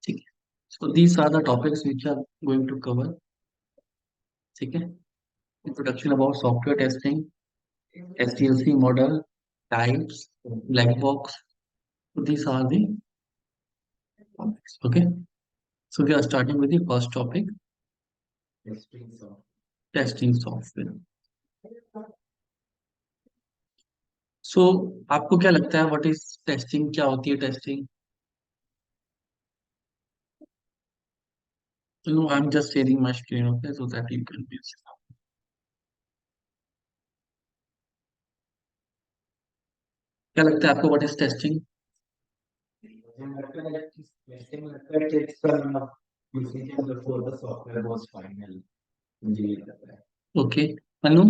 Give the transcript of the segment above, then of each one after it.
ठीक है। So these are the topics which are going to cover. ठीक है। Introduction about software testing, SDLC model, types, black box. These are the topics. Okay. So we are starting with the first topic, testing software. So आपको क्या लगता है what is testing, क्या होती है testing? No, I am just sharing my screen, okay, so that you can be. क्या लगता है आपको व्हाट इज टेस्टिंग? मुझे लगता है कि टेस्टिंग लगता है टेस्ट करना procedure before the software was final. मुझे ये लगता है। Okay. Anu,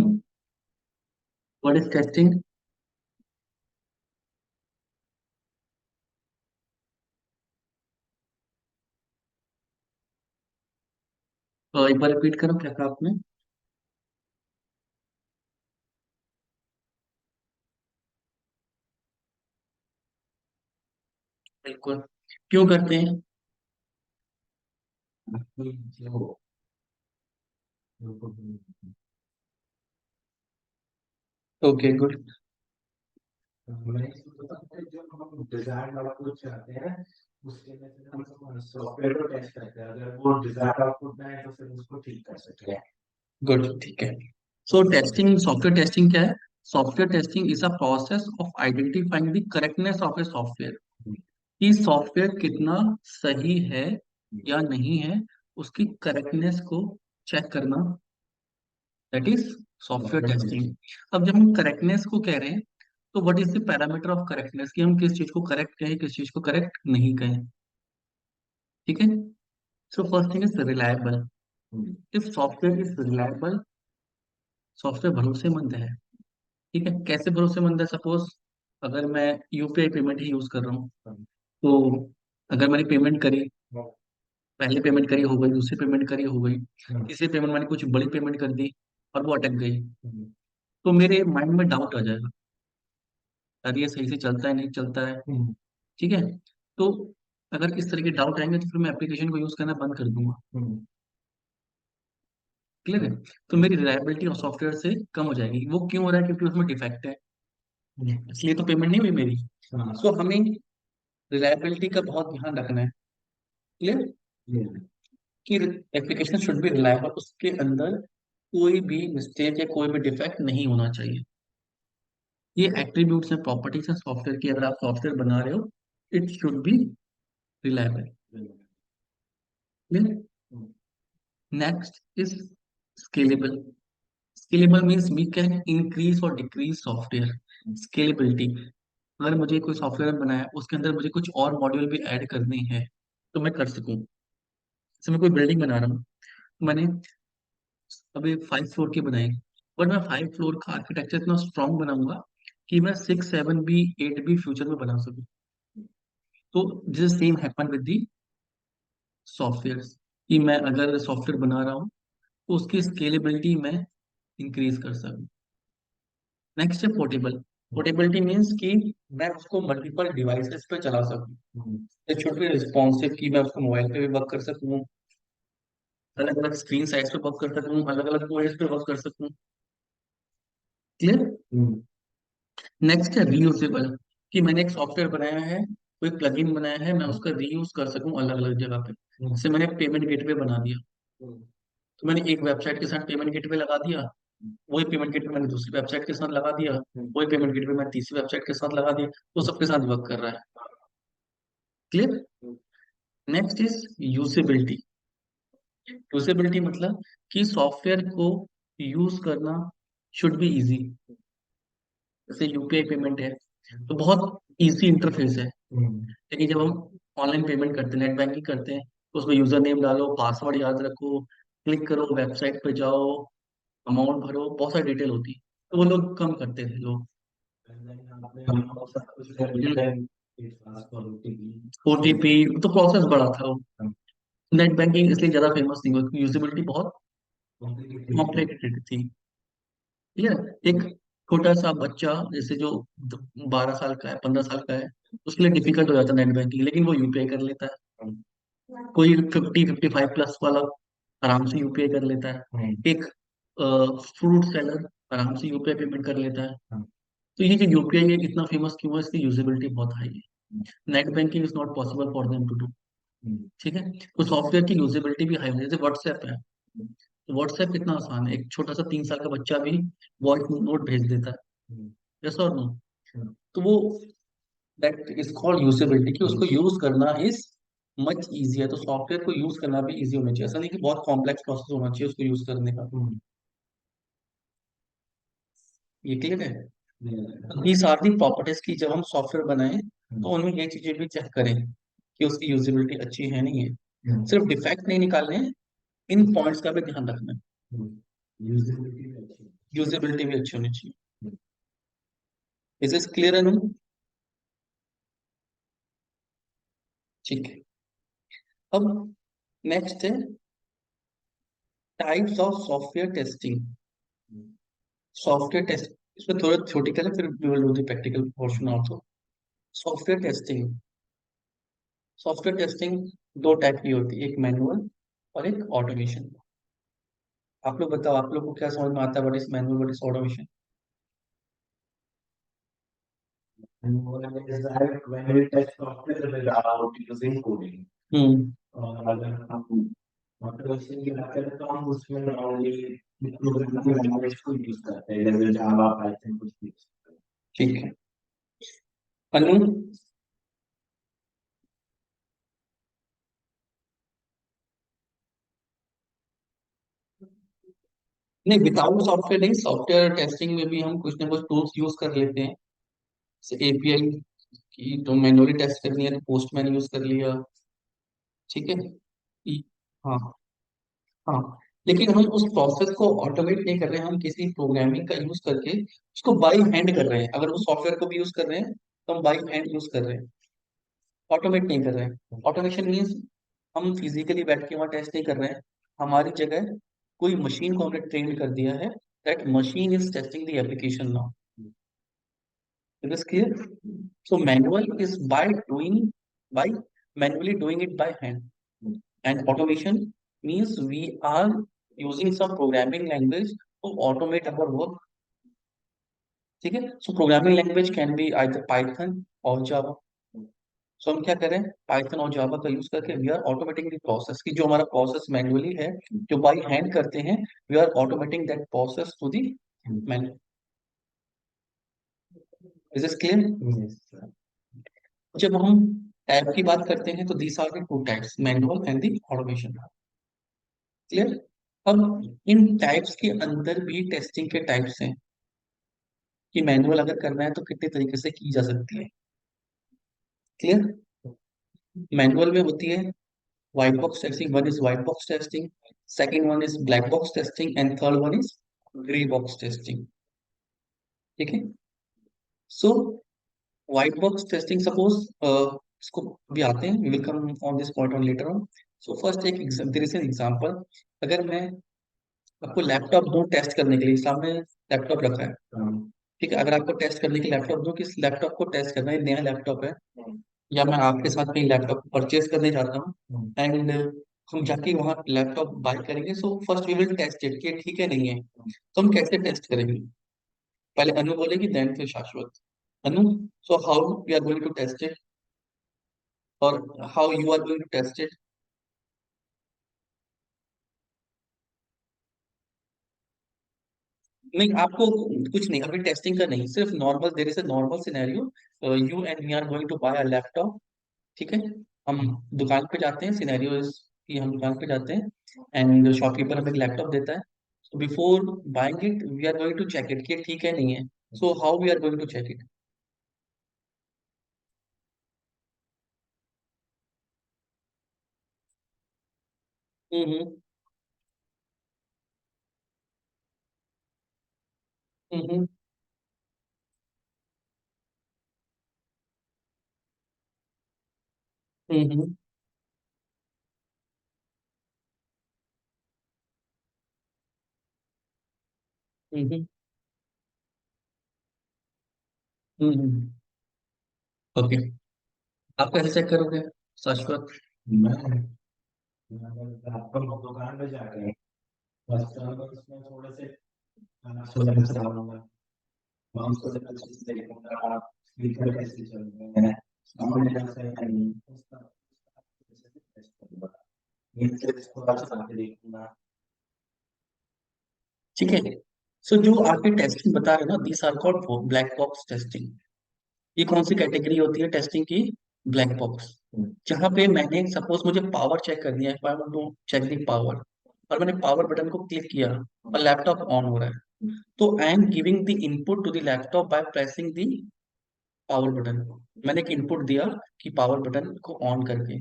what is testing? एक बार रिपीट करो, क्या कहा आपने? बिल्कुल। क्यों करते हैं? आपकी जो जो ओके, गुड। मैं सोचता हूँ जो हम डिजायर्ड आउटपुट चाहते हैं उसके लिए फिर हम सॉफ्टवेयर को टेस्ट करते हैं। अगर वो डिजायर्ड आउटपुट ना है तो फिर उसको ठीक कर सकते हैं। गुड, ठीक है। सो टेस्टिंग, सॉफ्टवेयर टेस्टिंग क्या है? Software testing is a process of identifying the correctness of a software, कि सॉफ्टवेयर कितना सही है या नहीं है, उसकी करेक्टनेस को चेक करना, दैट इज सॉफ्टवेयर टेस्टिंग। अब जब हम करेक्टनेस को कह रहे हैं, तो what is the parameter of correctness, कि हम किस चीज को करेक्ट कहें, किस चीज को करेक्ट नहीं कहें। ठीक है। So first thing is reliable. If software is reliable, software भरोसेमंद है। ठीक है। कैसे भरोसेमंद है? सपोज अगर मैं यूपीआई पेमेंट ही यूज कर रहा हूँ, तो अगर मैंने पेमेंट करी, पहले पेमेंट करी हो गई, दूसरी पेमेंट करी हो गई, तीसरी पेमेंट मैंने कुछ बड़ी पेमेंट कर दी और वो अटक गई, तो मेरे माइंड में डाउट आ जाएगा, अरे ये सही से चलता है नहीं चलता है। ठीक है। तो अगर इस तरह के डाउट आएंगे तो फिर मैं एप्लीकेशन को यूज करना बंद कर दूंगा। क्लियर है? तो मेरी रिलायबिलिटी ऑफ सॉफ्टवेयर से कम हो जाएगी। वो क्यों हो रहा है? क्योंकि उसमें डिफेक्ट है, इसलिए तो पेमेंट नहीं हुई मेरी। सो हमें रिलायबिलिटी का बहुत ध्यान रखना है। क्लियर? कि एप्लीकेशन शुड बी रिलायबल, उसके अंदर कोई भी मिस्टेक या कोई भी डिफेक्ट नहीं होना चाहिए। ये एट्रीब्यूट्स हैं, प्रॉपर्टीज हैं सॉफ्टवेयर की। अगर आप सॉफ्टवेयर बना रहे हो, it should be reliable. Next is scalable. Scalable means we can increase और डिक्रीज सॉफ्टवेयर। स्केलेबिलिटी, अगर मुझे कोई सॉफ्टवेयर बनाया, उसके अंदर मुझे कुछ और मॉड्यूल भी ऐड करने हैं, तो मैं कर सकूं। जैसे मैं कोई बिल्डिंग बना रहा हूँ, मैंने अभी 5 फ्लोर की बनाई, बट मैं 5 फ्लोर का आर्किटेक्चर इतना स्ट्रांग बनाऊंगा कि मैं 6, 7 भी, 8 भी फ्यूचर में बना सकूं। तो this same happen with the software, कि मैं अगर सॉफ्टवेयर बना रहा हूँ तो उसकी स्केलेबिलिटी मैं इंक्रीज कर सकूं। नेक्स्ट है पोर्टेबल। पोर्टेबिलिटी मीन्स कि मैं उसको मल्टीपल डिवाइसेस पे चला सकूं। इट शुड बी रिस्पॉन्सिव, कि मैं उसको मोबाइल पे भी वर्क कर सकूं, अलग अलग स्क्रीन साइज पे वर्क कर सकूं, अलग अलग ओएस पे वर्क कर सकूं। क्लियर? नेक्स्ट है रीयूजेबल, कि मैंने एक सॉफ्टवेयर बनाया है, कोई प्लगइन बनाया है, मैं उसका रीयूज कर सकूं अलग अलग जगह पे। जैसे मैंने पेमेंट गेटवे बना दिया, तो मैंने एक वेबसाइट के साथ पेमेंट गेटवे लगा दिया, वही पेमेंट गेटवे मैंने दूसरी वेबसाइट के साथ लगा दिया, वही पेमेंट गेटवे मैंने तीसरी वेबसाइट के साथ लगा दिया, तो सबके साथ वर्क कर रहा है। Clear? Next is usability. Usability मतलब कि सॉफ्टवेयर को यूज करना शुड बी इजी। जैसे यूपीआई पेमेंट है, तो बहुत इजी इंटरफेस है, लेकिन जब हम ऑनलाइन पेमेंट करते हैं, नेट बैंकिंग करते हैं, तो उसमें यूजर नेम डालो, पासवर्ड याद रखो, क्लिक करो, वेबसाइट पे जाओ, अमाउंट भरो, बहुत सारी डिटेल होती है, तो वो लोग कम करते थे लोग। ओटीपी, तो प्रोसेस बड़ा था वो। नेट बैंकिंग इसलिए ज्यादा फेमस नहीं हुआ, यूजिबिलिटी बहुत कॉम्प्लिकेटेड थी। ठीक है। एक छोटा सा बच्चा, जैसे जो 12 साल का है, 15 साल का है, उसके लिए डिफिकल्ट हो जाता है नेट बैंकिंग, लेकिन वो यूपीआई कर लेता है। कोई 50-55 प्लस वाला आराम से यूपीआई कर लेता है। हम्म, एक फ्रूट सेलर आराम से यूपीआई पेमेंट कर लेता है। हम्म, तो ये जो यूपीआई है इतना फेमस क्यों है? इसकी यूजेबिलिटी बहुत हाई है। Hmm, net banking is not possible for them to do. Hmm, ठीक है, तो सॉफ्टवेयर की यूजेबिलिटी भी हाई है। जैसे व्हाट्सएप है, व्हाट्सएप कितना आसान है, एक छोटा सा 3 साल का बच्चा भी वॉइस नोट भेज देता है। हम्म, यस और नो? हम्म, तो वो दैट इज कॉल्ड यूजेबिलिटी, कि उसको यूज करना इज मच इजी है। तो सॉफ्टवेयर को यूज करना भी इजी होना चाहिए, ऐसा नहीं कि बहुत कॉम्प्लेक्स प्रोसेस होना चाहिए उसको यूज करने का। हम्म, ये क्लियर है? हम्म, दीज आर दी प्रॉपर्टीज की जब हम सॉफ्टवेयर बनाएं तो हम्म, उनमें ये चीजें भी चेक करें कि उसकी यूजेबिलिटी अच्छी है नहीं है। हम्म, सिर्फ डिफेक्ट नहीं निकालने हैं, इन पॉइंट्स का भी ध्यान रखना है। यूजेबिलिटी भी अच्छी है। यूजेबिलिटी भी अच्छी होनी चाहिए। हम्म, इज इज क्लियर है? ठीक है। अब नेक्स्ट है types of software testing. Hmm, software test, इसमें थोड़ा थ्योरेटिकल है, फिर we will do the practical portion also. Software testing, software testing दो टाइप की होती है, एक मैनुअल और एक ऑटोमेशन। आप लोग बताओ, आप लोग को क्या समझ में आता है, what is manual, what is automation? and one is that when we test software without using coding, हम्म। और अगर हम ऑटोमेशन की बात करें तो हम उसमें नॉर्मली प्रोग्रामिंग लैंग्वेज को यूज करते हैं, जैसे जावा पाइथन कुछ भी यूज करते ठीक है। अनु, नहीं विदाउट सॉफ्टवेयर नहीं, सॉफ्टवेयर टेस्टिंग में भी हम कुछ ना कुछ टूल्स यूज कर लेते हैं। जैसे एपीआई की तो मैनुअली टेस्ट करनी है तो पोस्टमैन यूज कर लिया। ठीक है। ई- हाँ, हाँ। लेकिन हम उस प्रोसेस को ऑटोमेट नहीं कर रहे हैं, हम किसी प्रोग्रामिंग का यूज करके उसको बाई हैंड कर रहे हैं। अगर वो सॉफ्टवेयर को भी यूज कर रहे हैं तो हम बाई हैंड यूज कर रहे हैं, ऑटोमेट नहीं कर रहे हैं। ऑटोमेशन मीन्स हम फिजिकली बैठ के वहाँ टेस्ट नहीं कर रहे हैं, हमारी जगह कोई मशीन को हमने ट्रेन कर दिया है, that machine is testing the application now. It is clear? So manual is by manually doing it by hand, and automation means we are using some programming language to automate our work। ठीक है, so programming language can be either Python और Java. सो हम क्या करें, Python और जावा का use करके we are automating the process, की जो हमारा प्रोसेस मैनुअली है, जो बाई हैंड करते हैं, we are automating that process to the man. Is this clear? हैं। Yes. जब हम टाइप की बात करते हैं तो these are the two types, manual and the automation. Clear? अब इन टाइप्स के अंदर भी टेस्टिंग के टाइप्स हैं, कि मैनुअल अगर करना है तो कितने तरीके से की जा सकती है। क्लियर? मैनुअल में होती है white box testing, one is white box testing, second one is black box testing, and third one is grey box testing. ठीक है। So white box testing, suppose इसको भी आते हैं, we will come on this point on later on. So first एक there is an example. अगर मैं आपको लैपटॉप दूं टेस्ट करने के लिए, सामने लैपटॉप रखा है, ठीक है, अगर आपको टेस्ट करने के लैपटॉप दूं, किस लैपटॉप को टेस्ट करना है, नया लैपटॉप है, या मैं आपके साथ कहीं लैपटॉप परचेज करने जाता हूँ, एंड हम जाके वहाँ लैपटॉप बाय करेंगे, so first we will test it कि ठीक है नहीं है। तो हम कैसे टेस्ट करेंगे? पहले अनु बोलेगी, देन फिर Shashwat. Anu, so how we are going to test it, और how you are going to test it? नहीं, आपको कुछ नहीं, अभी टेस्टिंग का नहीं, सिर्फ normal, there is a normal scenario, you and me are going to buy a laptop. ठीक है, हम दुकान पे जाते हैं, सिनेरियो इज कि हम दुकान पे जाते हैं एंड शॉपकीपर हमें एक लैपटॉप देता है। So before buying it we are going to check it कि ये ठीक है नहीं है। So how we are going to check it? Hmm, hmm, hmm, hmm, hmm. Okay, आप कैसे चेक करोगे शाश्वत? मैं अगर आपको दुकान पे जाके बस उसमें थोड़े से सोलर से डालूंगा, माउस को जब अच्छे से देखूंगा, स्पीकर कैसे चल रहे हैं, साउंड कैसा है नहीं, उसका अच्छे से टेस्ट करूंगा, नीचे से थोड़ा सा आके देखूंगा। ठीक है। सो जो आपके टेस्टिंग बता रहे हो ना, these are called black box testing. ये कौन सी कैटेगरी होती है टेस्टिंग की? Black box. जहां पे मैंने सपोज मुझे पावर चेक करनी है, I want to check the power, और मैंने पावर बटन को क्लिक किया और लैपटॉप ऑन हो रहा है, तो I am giving the input to the laptop by pressing the power button. मैंने एक इनपुट दिया कि पावर बटन को ऑन करके,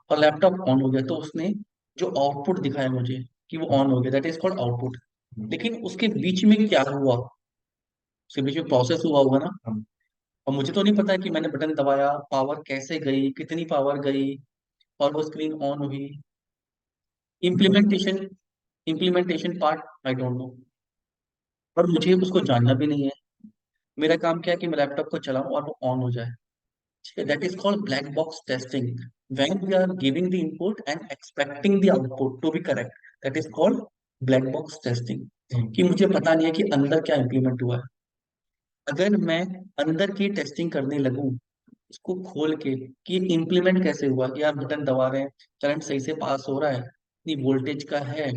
और लैपटॉप ऑन हो गया, तो उसने जो आउटपुट दिखाया मुझे कि वो ऑन हो गया, दैट इज कॉल्ड आउटपुट। लेकिन उसके बीच में क्या हुआ, उसके बीच में प्रोसेस हुआ होगा ना, और मुझे तो नहीं पता कि मैंने बटन दबाया, पावर कैसे गई, कितनी पावर गई, और वो स्क्रीन ऑन हुई। Implementation implementation part I don't know, और मुझे उसको जानना भी नहीं है। मेरा काम क्या है कि मैं लैपटॉप को चलाऊं और वो ऑन हो जाए। ठीक है, that is called black box testing. When we are giving the input and expecting the output to be correct, that is called black box testing. कि मुझे पता नहीं है कि अंदर क्या इम्प्लीमेंट हुआ है। अगर मैं अंदर की टेस्टिंग करने लगूं, इसको खोल के, कि इम्प्लीमेंट कैसे हुआ, कि आप बटन दबा रहे हैं, करंट सही से पास हो रहा है, इतनी वोल्टेज का है,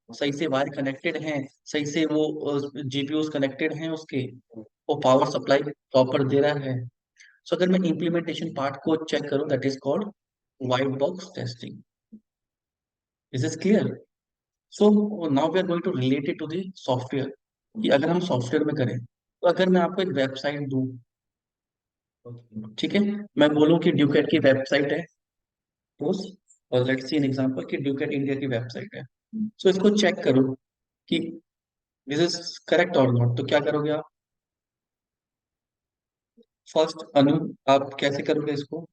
सही से वायर कनेक्टेड है, सही से वो जीपीयूज कनेक्टेड हैं उसके, वो पावर सप्लाई प्रॉपर दे रहा है। सो अगर मैं इम्प्लीमेंटेशन पार्ट को चेक करूं, that is called white box testing. Is this clear? So now we are going to relate it to the software, कि अगर हम सॉफ्टवेयर में करें, तो अगर मैं आपको एक वेबसाइट दूं, ठीक है, मैं बोलूं कि ड्यूकेट की वेबसाइट है सपोज, और लेट्स सी एन एग्जांपल कि ड्यूकेट इंडिया की वेबसाइट है, सो इसको चेक करो कि दिस इज करेक्ट और नॉट, तो क्या करोगे आप? फर्स्ट अनु, आप कैसे करोगे इसको?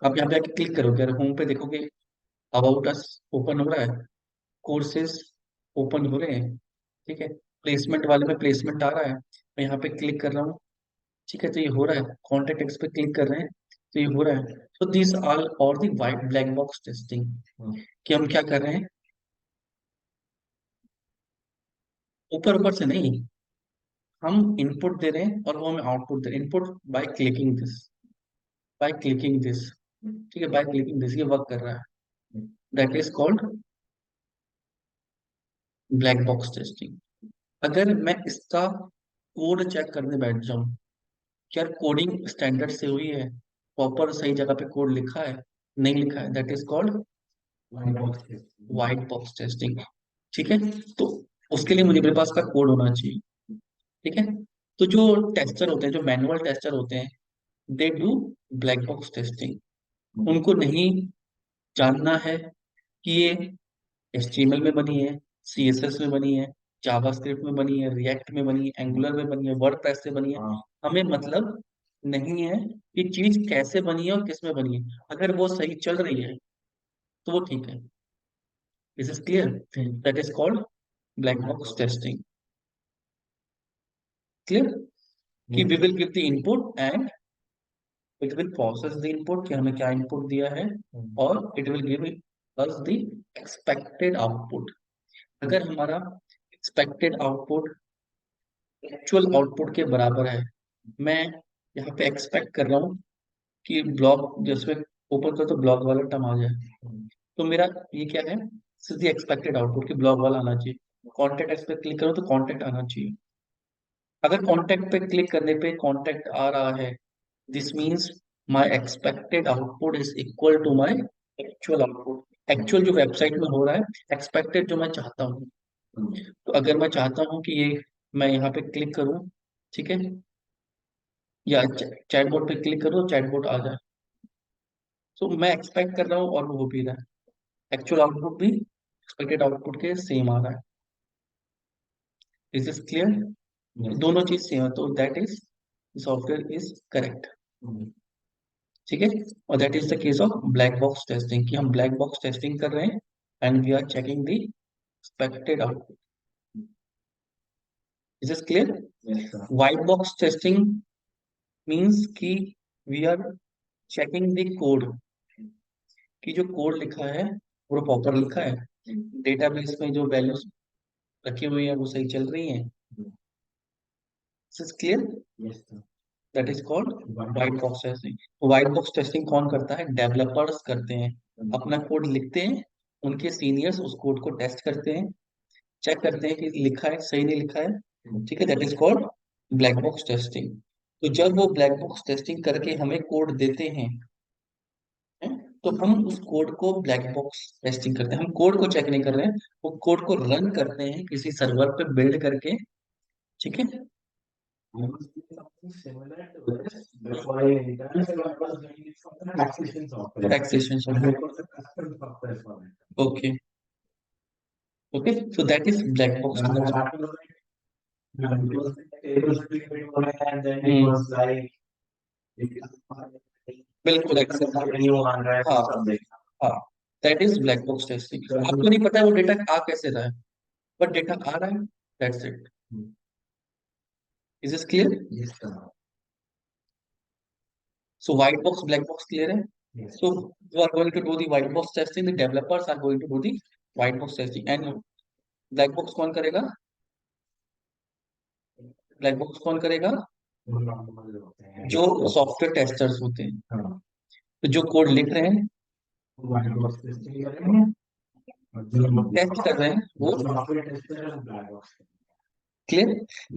आप यहाँ पे आके क्लिक करोगे, अगर होम पे देखोगे, अबाउट अस ओपन हो रहा है, कोर्सेज ओपन हो रहे हैं, ठीक है, प्लेसमेंट वाले में प्लेसमेंट आ रहा है, मैं यहाँ पे क्लिक कर रहा हूँ, ठीक है, तो ये हो रहा है, कॉन्टेक्ट एक्स पे क्लिक कर रहे हैं, तो ये हो रहा है। तो दिस आर और the white black box testing, कि हम क्या कर रहे हैं, ऊपर ऊपर से नहीं, हम इनपुट दे रहे हैं और वो हमें आउटपुट दे रहे हैं, input by clicking this, by clicking this, ठीक है, बाय क्लिकिंग दिस, ये वर्क कर रहा है, that is called black box testing. अगर मैं इसका कोड चेक करने बैठ जाऊं, क्या कोडिंग स्टैंडर्ड से हुई है, प्रॉपर सही जगह पे कोड लिखा है, नहीं लिखा है, that is called white box testing. ठीक है, तो उसके लिए मुझे, मेरे पास का कोड होना चाहिए। ठीक है, तो जो टेस्टर होते हैं, जो मैनुअल टेस्टर होते हैं, they do black box testing. उनको नहीं जानना है कि ये HTML में बनी है, CSS में बनी है, जावास्क्रिप्ट में बनी है, रिएक्ट में बनी है, एंगुलर में बनी है, वर्डप्रेस से बनी है, हमें मतलब नहीं है कि चीज कैसे बनी है और किस में बनी है। अगर वो सही चल रही है तो वो ठीक है। This is clear? That is called black box testing. Clear? कि we will give the input and it will process the input, कि हमें क्या इनपुट दिया है, और it will give us the expected output. अगर हमारा एक्सपेक्टेड आउटपुट एक्चुअल आउटपुट के बराबर है, मैं यहाँ पे एक्सपेक्ट कर रहा हूँ कि ब्लॉक जिसमें ओपन करो तो ब्लॉक वाला टर्म आ जाए, तो मेरा ये क्या है, सीधी एक्सपेक्टेड आउटपुट की ब्लॉक वाला आना चाहिए। कॉन्टेक्ट एक्स पे क्लिक करो तो कॉन्टेक्ट आना चाहिए। अगर कॉन्टेक्ट पे क्लिक करने पे कॉन्टेक्ट आ रहा है, this means my expected output is equal to my actual output. Actual जो वेबसाइट में हो रहा है, एक्सपेक्टेड जो मैं चाहता हूँ। तो अगर मैं चाहता हूँ कि ये, मैं यहाँ पे क्लिक करूँ, ठीक है, या चैटबॉट पे क्लिक करो, चैटबॉट आ जाए, तो मैं एक्सपेक्ट कर रहा हूँ और वो हो भी रहा है, एक्चुअल आउटपुट भी एक्सपेक्टेड आउटपुट के सेम आ रहा है। Is this clear? दोनों चीज सेम है, तो that is software is correct. ठीक है, और that is the case of black box testing, कि हम ब्लैक बॉक्स टेस्टिंग कर रहे हैं and we are checking the expected output. Is this clear? White box testing means कि we are checking the code, कि जो कोड लिखा है वो प्रॉपर लिखा है, डेटाबेस में जो वैल्यूज रखी हुई है वो सही चल रही है। This is clear. Yes, sir. That is called White white box. Box testing. White box testing कौन करता है? डेवलपर्स करते हैं। अपना कोड लिखते हैं, उनके सीनियर्स उस कोड को टेस्ट करते हैं, चेक करते हैं कि लिखा है सही नहीं लिखा है, ठीक है। That is called black box testing. तो जब वो ब्लैक बॉक्स टेस्टिंग करके हमें कोड देते हैं, हैं, तो हम उस कोड को ब्लैक बॉक्स टेस्टिंग करते हैं। हम कोड को चेक नहीं कर रहे हैं, वो कोड को रन करते हैं किसी सर्वर पे बिल्ड करके, ठीक है। I was doing something similar to this before I interned, so I was doing it for the taxation software. Taxation And software. it was a custom software for it. Okay, okay, so that is black box. And that was like, it was like tables being built and then it was like, बिल्कुल access revenue आ रहा है हाँ, सब देखना। हाँ, that is black box testing. आपको नहीं पता है वो डेटा आ कैसे रहा है, बट डेटा आ रहा है, that's it. Is this clear? Yes, sir. So white box, black box clear है? Yes. So you are going to do the white box testing. The developers are going to do the white box testing. And black box कौन करेगा? Black box कौन करेगा? वो normal होते हैं। जो software testers होते हैं, हाँ, तो जो कोड लिख रहे हैं, वो white box testing करेंगे और जो टेस्ट कर रहे हैं, वो software tester है वो black box क्लियर।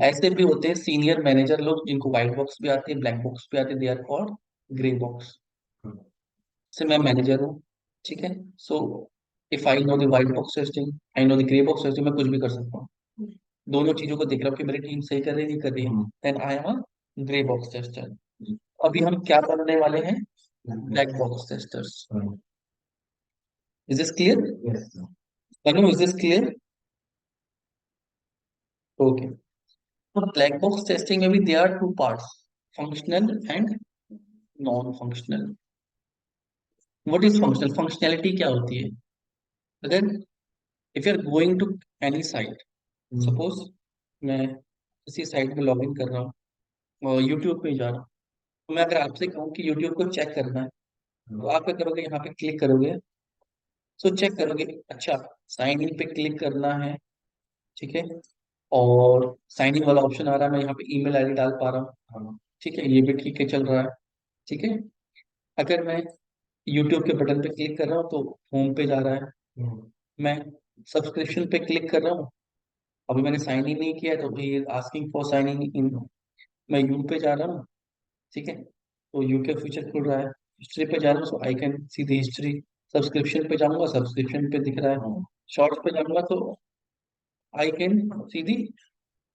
ऐसे भी होते हैं सीनियर मैनेजर लोग जिनको व्हाइट बॉक्स भी आती है, ब्लैक बॉक्स भी आती है, they are called grey box. से मैं मैनेजर हूँ, ठीक है। So if I know the white box testing, I know the grey box testing, मैं कुछ भी कर सकता हूँ, दोनों चीजों को देख रहा हूँ कि मेरी टीम सही कर रही है नहीं कर रही है, then I am a grey box tester. अभी हम क्या बनने वाले हैं? Black box testers. Is this clear? Yes, sir. Anu, is this clear? Okay. तो ब्लैक बॉक्स टेस्टिंग में भी there are two parts, functional and non functional. What is functional? Functionality क्या होती है? अगर if you are going to any site, suppose मैं किसी site में लॉग इन कर रहा हूँ और यूट्यूब पे जा रहा हूँ, तो मैं अगर आपसे कहूँ कि यूट्यूब को चेक करना है, तो आप क्या करोगे? यहाँ पे क्लिक करोगे, सो चेक करोगे, अच्छा साइन इन पे क्लिक करना है, ठीक है। और साइन इन वाला ऑप्शन आ रहा है, मैं यहाँ पे ईमेल आईडी डाल पा रहा हूँ, ठीक है, ये भी ठीक है, चल रहा है, ठीक है। अगर मैं यूट्यूब के बटन पे क्लिक कर रहा हूँ तो होम पे जा रहा है। मैं सब्सक्रिप्शन पे क्लिक कर रहा हूँ, अभी मैंने साइन इन नहीं किया है तो ये आस्किंग फॉर साइन इन। मैं यू पे जा रहा हूँ, ठीक है, तो यू के फ्यूचर खुल रहा है। हिस्ट्री पे जा रहा हूँ, so I can see the history. Subscription पे जाऊंगा, सब्सक्रिप्शन पे दिख रहा है। शॉर्ट्स पे जाऊंगा तो आई कैन सी दी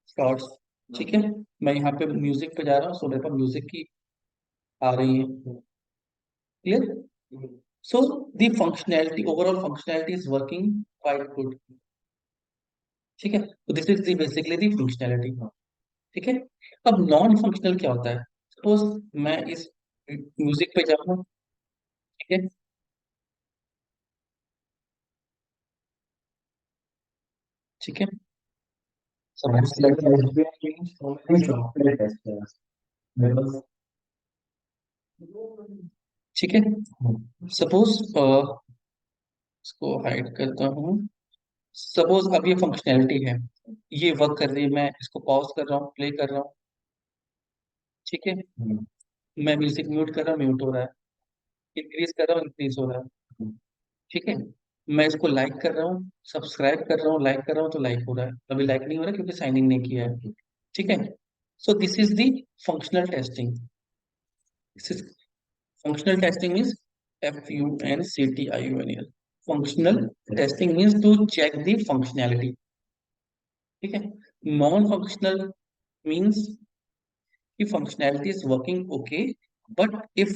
शॉर्ट्स, ठीक है। मैं यहाँ पे म्यूजिक पे जा रहा हूँ, सो मेरे पास म्यूजिक की आ रही है, clear. So the functionality, overall functionality is working quite good, ठीक है। तो this is the basically the functionality, ठीक है। अब नॉन फंक्शनल क्या होता है? सपोज मैं इस म्यूजिक पे जाऊँ, ठीक है, ठीक है, And suppose like SBI means so many software testers. There was ठीक है, सपोज इसको हाइड करता हूँ। सपोज अब ये फंक्शनैलिटी है, ये वर्क कर रही है, मैं इसको पॉज कर रहा हूँ, प्ले कर रहा हूँ, ठीक है। मैं म्यूजिक म्यूट कर रहा हूँ, म्यूट हो रहा है, इंक्रीज कर रहा हूँ, इंक्रीज हो रहा है, ठीक है। मैं इसको लाइक कर रहा हूँ, सब्सक्राइब कर रहा हूँ, लाइक कर रहा हूँ, तो लाइक हो रहा है। अभी लाइक नहीं हो रहा है क्योंकि साइन इन नहीं किया है, ठीक है। So this is the functional testing. This is functional testing means FUNCTIONAL। Functional testing means to check the functionality, ठीक है। नॉन फंक्शनल मीन्स कि functionality is working okay, but if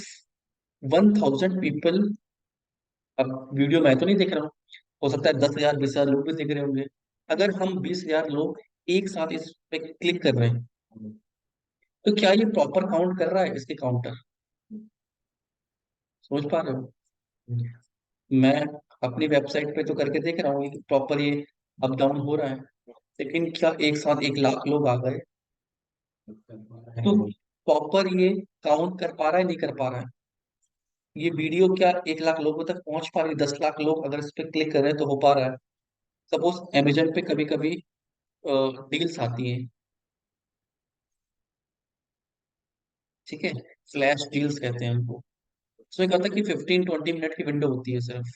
1000 people, अब video मैं तो नहीं देख रहा हूँ, हो सकता है 10,000 20,000 लोग भी देख रहे होंगे, अगर हम 20,000 लोग एक साथ इस पे क्लिक कर रहे हैं, तो क्या ये प्रॉपर काउंट कर रहा है? इसके काउंटर समझ पा रहे हो? मैं अपनी वेबसाइट पे तो करके देख रहा हूँ कि प्रॉपर ये अप डाउन हो रहा है, लेकिन क्या एक साथ 1 लाख लोग आ गए तो प्रॉपर ये काउंट कर पा रहा है नहीं कर पा रहा है? ये वीडियो क्या 1 लाख लोगों तक पहुंच पा रही है? 10 लाख लोग अगर इस पे क्लिक कर रहे हैं तो हो पा रहा है। सपोज अमेजन पे कभी कभी डील्स आती हैं, ठीक है, फ्लैश डील्स कहते हैं उनको। उसमें कहता है कि 15-20 मिनट की विंडो होती है सिर्फ,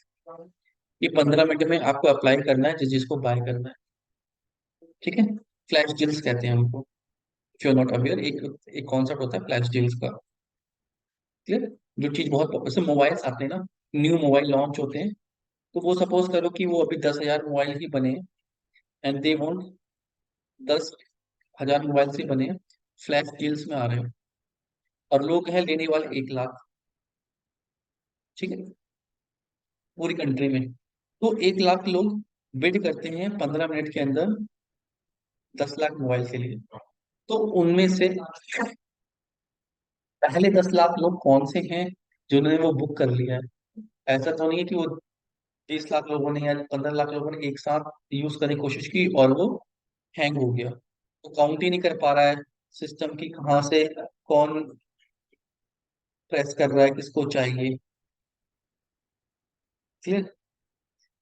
ये 15 मिनट में आपको अप्लाई करना है जिस जिसको बाय करना है, ठीक है। फ्लैश डील्स कहते हैं उनको। If you are not aware, एक एक कॉन्सेप्ट होता है फ्लैश डील्स का, क्लियर। जो चीज बहुत जैसे मोबाइल्स आते हैं ना, न्यू मोबाइल लॉन्च होते हैं, तो वो सपोज करो कि वो अभी 10,000 मोबाइल ही बने, एंड दे वांट 10,000 मोबाइल ही बने, फ्लैश डील्स में आ रहे हैं, और लोग हैं लेने वाले 1 लाख, ठीक है, पूरी कंट्री में। तो 1 लाख लोग बिड करते हैं 15 मिनट के अंदर 10 लाख मोबाइल के लिए। तो उनमें से पहले 10 लाख लोग कौन से हैं जिन्होंने वो बुक कर लिया है? ऐसा तो नहीं है कि वो 30 लाख लोगों ने या 15 लाख लोगों ने एक साथ यूज करने की कोशिश की और वो हैंग हो गया, तो काउंट ही नहीं कर पा रहा है सिस्टम की कहाँ से कौन प्रेस कर रहा है, किसको चाहिए, क्लियर।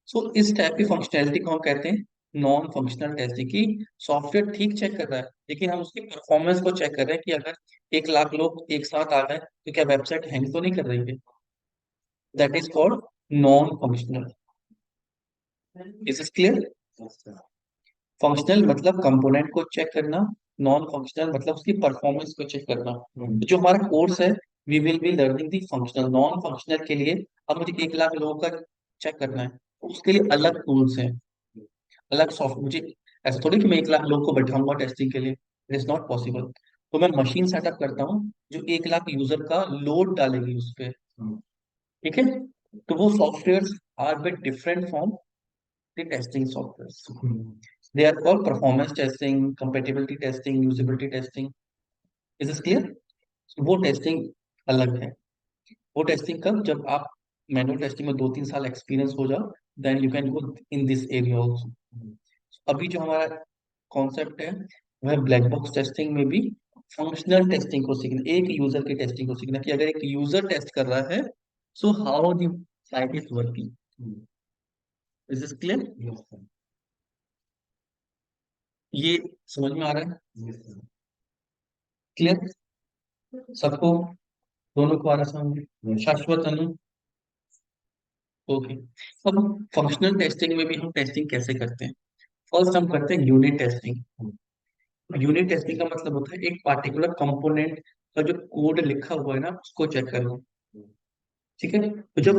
सो इस टाइप की फंक्शनैलिटी को हम कहते हैं नॉन फंक्शनल टेस्टिंग, की सॉफ्टवेयर ठीक चेक कर रहा है लेकिन हम उसकी परफॉर्मेंस को चेक कर रहे हैं कि अगर 1 लाख लोग एक साथ आ गए तो क्या वेबसाइट हैंग तो नहीं कर रही है। That is called non functional. Is is clear. Functional मतलब कंपोनेंट को चेक करना, नॉन फंक्शनल मतलब उसकी परफॉर्मेंस को चेक करना। तो जो हमारा कोर्स है, we will be learning the functional. Non functional के लिए अब मुझे 1 लाख लोगों का चेक करना है, तो उसके लिए अलग टूल्स हैं, अलग सॉफ्ट। मुझे ऐसा थोड़ी कि मैं 1 लाख लोगों को बैठाऊंगा टेस्टिंग के लिए, इट इज नॉट पॉसिबल। तो मैं मशीन सेटअप करता हूँ जो 1 लाख यूजर का लोड डालेगी उस पर, ठीक है। तो वो software are bit different from the testing software. They are called performance testing, compatibility testing, usability testing. Is this clear? So, वो टेस्टिंग अलग है। वो टेस्टिंग कब, जब आप मैनुअल टेस्टिंग में 2-3 साल एक्सपीरियंस हो जाओ, then you can go in this area also. अभी जो हमारा कॉन्सेप्ट है वह ब्लैक बॉक्स टेस्टिंग में भी फंक्शनल टेस्टिंग को सीखना, एक यूजर की टेस्टिंग को सीखना, कि अगर एक यूजर टेस्ट कर रहा है, so how the site is working. Is this clear? ये समझ में आ रहा है? क्लियर सबको, दोनों को आ रहा समझ? शाश्वत अनु, ओके। अब फंक्शनल टेस्टिंग में भी हम टेस्टिंग कैसे करते हैं? फर्स्ट हम करते हैं यूनिट टेस्टिंग। यूनिट टेस्टिंग का मतलब होता है एक पार्टिकुलर कंपोनेंट का जो कोड लिखा हुआ है ना उसको चेक करना, ठीक है। तो जब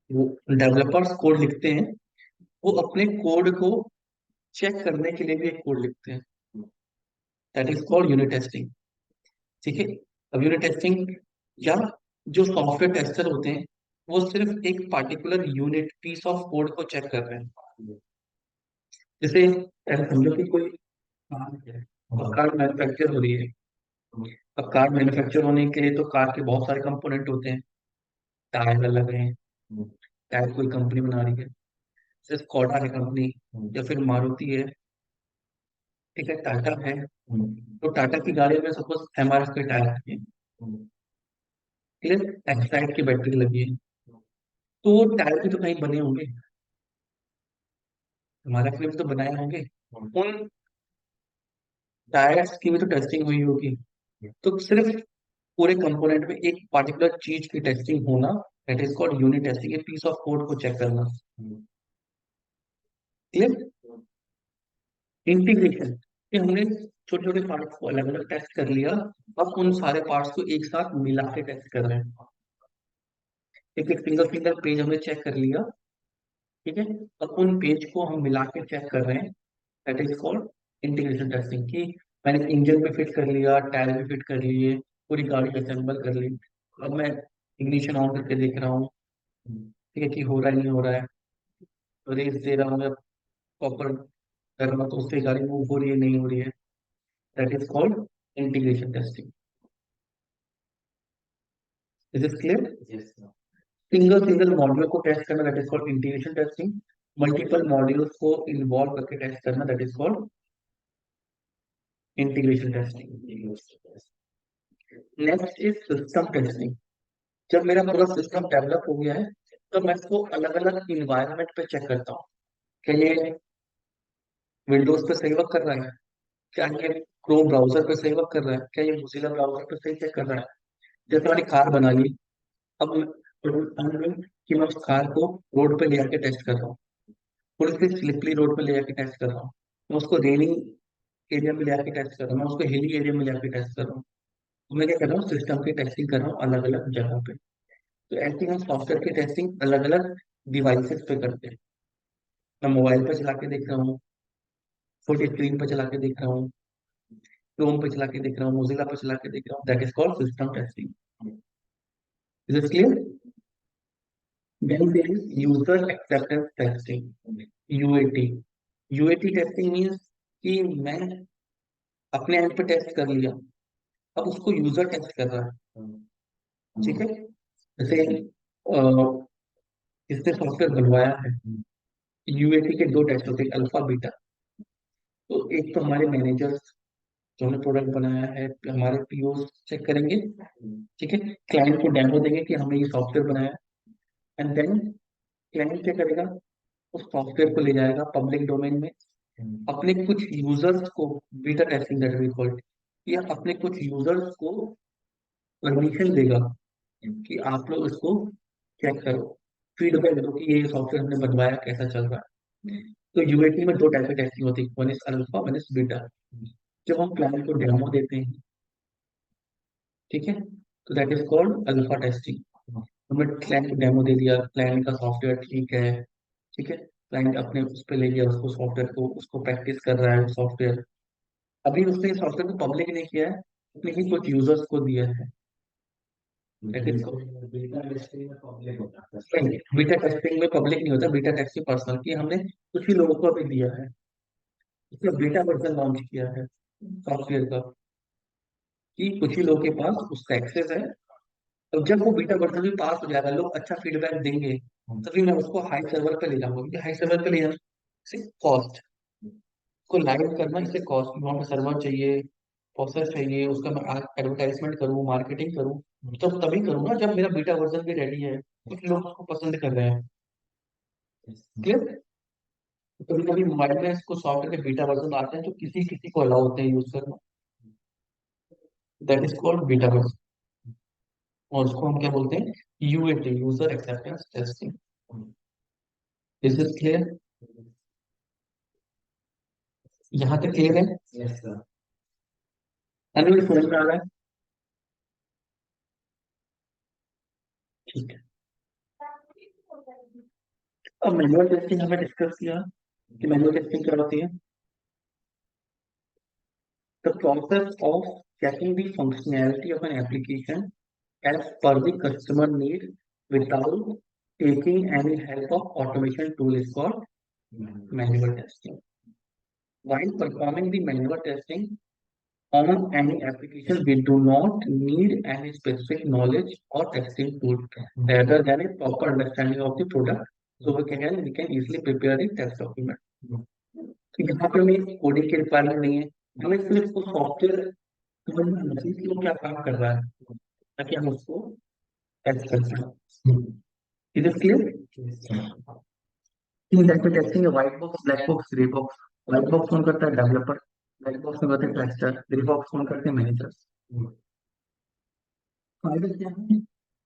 वो डेवलपर्स कोड लिखते हैं, वो अपने कोड को चेक करने के लिए भी एक कोड लिखते हैं, that is called unit testing, ठीक है। अब यूनिट टेस्टिंग या जो सॉफ्टवेयर टेस्टर होते हैं, वो सिर्फ एक particular unit piece of code को चेक कर रहे हैं। जैसे ऐसा समझो कि कोई कार है, और कार मैन्युफैक्चर हो रही है। अब कार मैन्युफैक्चर होने के लिए तो कार के बहुत सारे कंपोनेंट होते हैं, टायर अलग हैं, टायर कोई कंपनी बना रही है, सिर्फ स्कॉडा है कंपनी, या फिर मारुति है, ठीक है, टाटा है। तो टाटा की गाड़ी में सपोज एमआरएफ के टायर है, क्लियर, एक्साइड की बैटरी लगी है, तो वो टायर भी तो कहीं बने होंगे, हमारे फिल्म तो बनाए होंगे, उन टायर्स की भी तो टेस्टिंग हुई होगी। तो सिर्फ पूरे कंपोनेंट में एक पार्टिकुलर चीज की टेस्टिंग होना, that is called unit testing, एक पीस ऑफ कोड को चेक करना, क्लियर। इंटीग्रेशन, कि हमने छोटे छोटे पार्ट्स को अलग अलग टेस्ट कर लिया, अब उन सारे पार्ट्स को एक साथ मिला के टेस्ट कर रहे हैं, एक एक सिंगल सिंगल पेज हमने चेक कर लिया, ठीक है। अब उन पेज को हम मिला के चेक कर रहे हैं, that is called integration testing. कि मैंने इंजन पे फिट कर लिया, टायर भी फिट कर लिए, पूरी गाड़ी असेंबल कर ली, अब मैं इग्निशन ऑन करके देख रहा हूँ, ठीक है, कि हो रहा है नहीं हो रहा है, रेस दे रहा हूँ, प्रॉपर कर रहा हूँ, तो उससे गाड़ी मूव हो रही है नहीं हो रही है, that is called integration testing. Is it clear? Single single module को टेस्ट करना, that is called integration testing. Multiple modules को इन्वॉल्व करके टेस्ट करना, that is called integration testing. Next is system testing. जब मेरा पूरा सिस्टम डेवलप हो गया है, तो मैं इसको अलग अलग इन्वायरमेंट पे चेक करता हूँ। क्या ये विंडोज पे सही वर्क कर रहा है, क्या ये क्रोम ब्राउजर पे सही वर्क कर रहा है, क्या ये मोजिला ब्राउजर पे सही चेक कर रहा है। जैसे मैंने कार बना ली, अब कि मैं उस कार को रोड पे ले आके टेस्ट कर रहा हूँ, थोड़ी सी स्लिपरी रोड पे ले जाके टेस्ट कर रहा हूँ, मैं उसको रेनिंग एरिया में ले आके टेस्ट कर रहा हूँ, मैं उसको हिली एरिया में ले आके टेस्ट कर रहा हूँ। तो मैं क्या कर रहा हूँ, सिस्टम की टेस्टिंग कर रहा हूँ अलग अलग जगहों पे। तो ऐसे हम सॉफ्टवेयर की टेस्टिंग अलग अलग डिवाइसेस पे करते हैं। मैं मोबाइल पे चला के देख रहा हूँ, छोटी स्क्रीन पे चला के देख रहा हूँ, क्रोम पे चला के देख रहा हूँ, मोजिला पे चला के देख रहा हूँ। That is called system testing. Is it clear? Then there is user acceptance testing, UAT. UAT testing means कि मैं अपने एंड पे टेस्ट कर लिया, अब उसको यूजर टेस्ट कर रहा है। ठीक है, जैसे इसने सॉफ्टवेयर बनवाया है, यूएटी के दो टेस्ट होते हैं, अल्फा बीटा। तो एक तो हमारे मैनेजर्स जो हमने प्रोडक्ट बनाया है, हमारे पीओ चेक करेंगे। ठीक है, क्लाइंट को डेमो देंगे कि हमने ये सॉफ्टवेयर बनाया, एंड देन क्लाइंट क्या करेगा, उस सॉफ्टवेयर को ले जाएगा पब्लिक डोमेन में, अपने कुछ यूजर्स को, beta testing that we called, या अपने कुछ यूजर्स को परमिशन देगा कि आप लोग इसको चेक करो, फीडबैक दो कि ये सॉफ्टवेयर हमने बनवाया कैसा चल रहा है। तो यूएटी में दो टाइप की टेस्टिंग होती है, one is alpha, one is beta. जब हम क्लाइंट को डेमो देते हैं, ठीक है, तो that is called alpha testing. हमने क्लाइंट को डेमो दे दिया, क्लाइंट का सॉफ्टवेयर ठीक है, ठीक है, क्लाइंट अपने उस पर ले गया उसको, सॉफ्टवेयर को, उसको प्रैक्टिस कर रहा है सॉफ्टवेयर। अभी उसने सॉफ्टवेयर को पब्लिक नहीं किया है, उसने ही कुछ यूजर्स को दिया है। दैट इज बीटा टेस्टिंग में पब्लिक होता है। बीटा टेस्टिंग में पब्लिक नहीं होता, बीटा टेस्टिंग पर्सनल की हमने कुछ ही लोगों को अभी दिया है, उसने बीटा वर्जन लॉन्च किया है सॉफ्टवेयर का, कि कुछ ही लोगों के पास उसका एक्सेस है। तो जब वो बीटा वर्जन भी पास हो जाएगा, लोग अच्छा फीडबैक देंगे, तभी मैं उसको हाई सर्वर पे ले जाऊंगा, क्योंकि हाई सर्वर पे ले जाना से कॉस्ट, उसको लाइव करना इससे कॉस्ट, वहाँ पे सर्वर चाहिए, प्रोसेस चाहिए, उसका मैं एडवर्टाइजमेंट करूँ, मार्केटिंग करूँ, तो तभी करूँ ना जब मेरा बीटा वर्जन भी रेडी है, कुछ लोग उसको पसंद कर रहे हैं। क्लियर? कभी कभी मोबाइल में इसको सॉफ्टवेयर के बीटा वर्जन आते हैं जो किसी किसी को अलाउ होते हैं यूज करना, that is called beta version. और उसको हम क्या बोलते हैं, UAT, user acceptance testing. Is it clear? यहाँ तक क्लियर है? Yes sir. अनिल समझ में आ रहा है? ठीक है, अब मैनुअल टेस्टिंग हमें डिस्कस किया कि मैनुअल टेस्टिंग क्या होती है। The process of checking the functionality of an application as per the customer need without taking any help of automation tool is called manual testing. While performing the manual testing on any application, we do not need any specific knowledge or testing tool rather than a proper understanding of the product. So we can easily prepare the test document. तो यहाँ पे हमें coding की requirement नहीं है, हमें सिर्फ वो सॉफ्टवेयर समझना होना चाहिए कि वो क्या काम कर रहा है, ताकि हम उसको टेस्ट कर सकें। Is it clear? तीन टाइप के टेस्टिंग है, white box, black box, grey box. White box कौन करता है? डेवलपर। ब्लैक बॉक्स में करते हैं टेस्टर। ग्रे बॉक्स कौन करते हैं? मैनेजर्स। फायदा क्या है?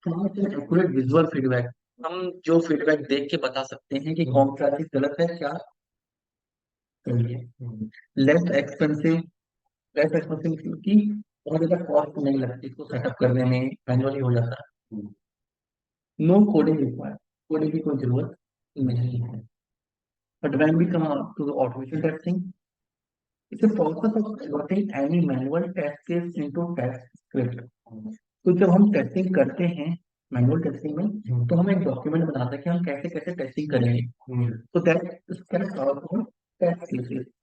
Fast and accurate visual feedback, हम जो फीडबैक देख के बता सकते हैं कि कौन सा चीज गलत है, क्या सही है। लेस एक्सपेंसिव, लेस एक्सपेंसिव क्योंकि बहुत ज्यादा कॉस्ट नहीं लगती इसको सेटअप करने में, मैनुअली हो जाता है। नो कोडिंग रिक्वायर्ड, कोडिंग की कोई जरूरत नहीं है। But when we come to automation testing, it's a process of converting any manual test case into test script. तो जब हम टेस्टिंग करते हैं मैनुअल टेस्टिंग में, तो हम एक डॉक्यूमेंट बनाते हैं कि हम कैसे कैसे टेस्टिंग करेंगे। तो दैट टेस्ट केसेस,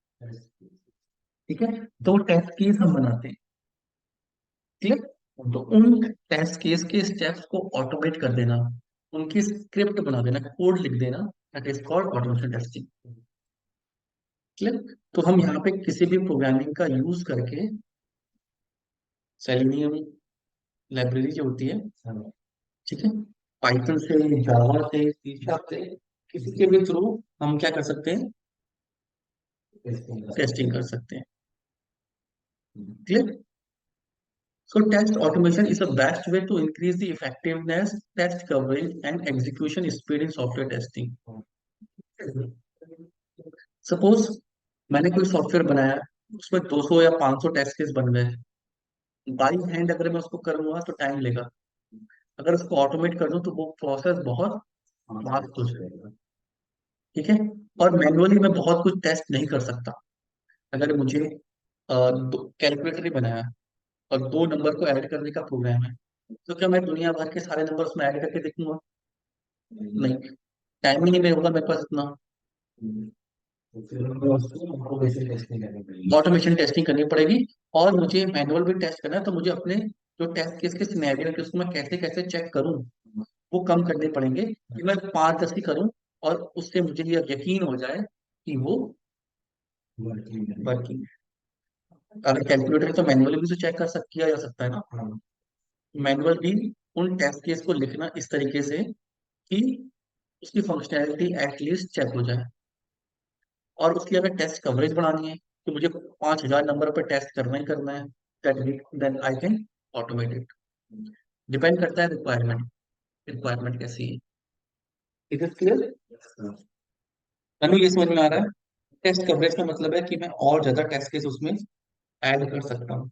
ठीक है, तो टेस्ट केस हम बनाते हैं। क्लियर? तो उन टेस्ट केस के स्टेप्स को ऑटोमेट कर देना, उनकी स्क्रिप्ट बना देना, कोड लिख देना, that is called automation testing. Clear? तो हम यहाँ पे किसी भी प्रोग्रामिंग का यूज करके, सेलेनियम लाइब्रेरी जो होती है, ठीक है, पाइथन से, जावा से, सी शार्प से, किसी के भी थ्रू हम क्या कर सकते हैं, टेस्टिंग कर सकते हैं। Clear? So test automation is the best way to increase the effectiveness, test coverage, and execution speed in software testing. Suppose मैंने कोई सॉफ्टवेयर बनाया, उसमें 200 या 500 टेस्ट केस बन गए। बाई हैंड अगर मैं उसको करूंगा तो टाइम लेगा, अगर उसको ऑटोमेट कर दूं तो वो प्रोसेस बहुत फास्ट हो जाएगा। ठीक है, और मैनुअली मैं बहुत कुछ टेस्ट नहीं कर सकता। अगर मुझे कैलकुलेटर ही बनाया और 2 नंबर को ऐड करने का प्रोग्राम है, तो क्या मैं दुनिया भर के सारे नंबर उसमें ऐड करके देखूंगा? नहीं, टाइम ही नहीं होगा मेरे पास इतना। तो फिर हमको उसको ऑटोमेशन टेस्टिंग करनी पड़ेगी। ऑटोमेशन टेस्टिंग करनी पड़ेगी, और मुझे मैनुअल भी टेस्ट करना है, तो मुझे अपने जो टेस्ट केस के सिनेरियो है उसको मैं कैसे कैसे चेक करूं, वो कम करने पड़ेंगे, कि मैं 5-10 ही करूं और उससे मुझे ये यकीन हो जाए कि वो वर्किंग है। वर्किंग है। अगर कैलकुलेटर है तो मैनुअली भी तो चेक कर किया जा सकता है ना। हाँ। मैनुअल भी उन टेस्ट केस को लिखना इस तरीके से कि उसकी फंक्शनैलिटी एटलीस्ट चेक हो जाए। और उसकी अगर टेस्ट कवरेज बढ़ानी है कि मुझे 5,000 नंबर पर टेस्ट करना ही करना है, then I can automate it. Depend करता है रिक्वायरमेंट, रिक्वायरमेंट कैसी है। It is clear? तनु ये समझ में आ रहा है? टेस्ट कवरेज का मतलब है कि मैं और ज्यादा टेस्ट केस उसमें ऐड कर सकता हूँ।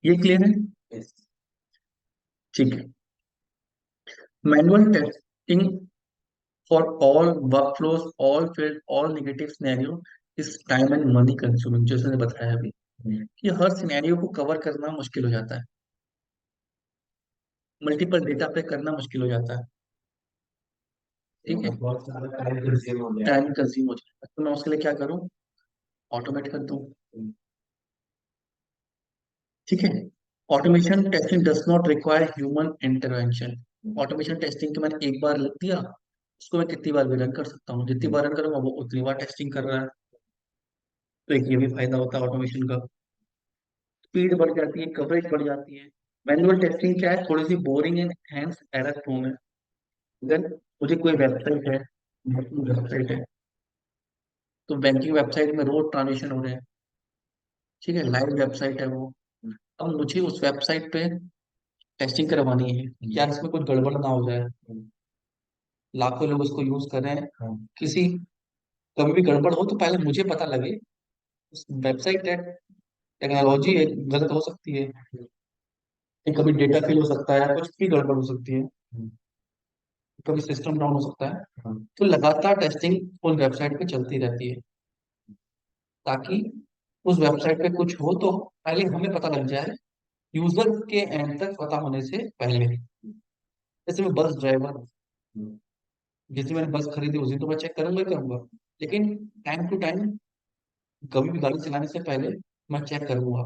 ये क्लियर है? Yes. ठीक है। Manual testing for all workflows, all field, all negative scenario is time and money consuming, जैसे मैंने बताया अभी कि हर सिनेरियो को कवर करना मुश्किल हो जाता है, मल्टीपल डेटा पे करना मुश्किल हो जाता है। ठीक है, बहुत सारा टाइम कंज्यूम हो गया। टाइम कंज्यूम हो जाता है, तो मैं उसके लिए क्या करूँ, ऑटोमेट कर दूं। ठीक है, automation testing does not require human intervention. Automation testing तो मैंने एक बार लिख दिया, उसको मैं कितनी बार भी रन कर सकता हूँ, जितनी बार रन करूंगा वो उतनी बार टेस्टिंग कर रहा है। तो एक ये भी फायदा होता है ऑटोमेशन का, स्पीड बढ़ जाती है, कवरेज बढ़ जाती है। मैनुअल टेस्टिंग क्या है, थोड़ी सी boring and hands error prone है। अगर मुझे कोई वेबसाइट है, वेबसाइट है, तो बैंकिंग वेबसाइट में रोज ट्रांजेक्शन हो रहे हैं, ठीक है, लाइव वेबसाइट है वो। अब मुझे उस वेबसाइट पे टेस्टिंग करवानी है, क्या इसमें कुछ गड़बड़ ना हो जाए। लाखों लोग उसको यूज कर रहे हैं, किसी कभी भी गड़बड़ हो तो पहले मुझे पता लगे। उस वेबसाइट टेक्नोलॉजी गलत हो सकती है, कि कभी डेटा फेल हो सकता है, कुछ भी गड़बड़ हो सकती है, कभी सिस्टम डाउन हो सकता है। तो लगातार टेस्टिंग उस वेबसाइट पे चलती रहती है, ताकि उस वेबसाइट पे कुछ हो तो पहले हमें पता लग जाए, यूजर के एंड तक पता होने से पहले। जैसे मैं बस ड्राइवर, जैसे मैंने बस खरीदी उस दिन तो मैं चेक करूंगा ही करूंगा, लेकिन टाइम टू टाइम कभी भी गाड़ी चलाने से पहले मैं चेक करूंगा।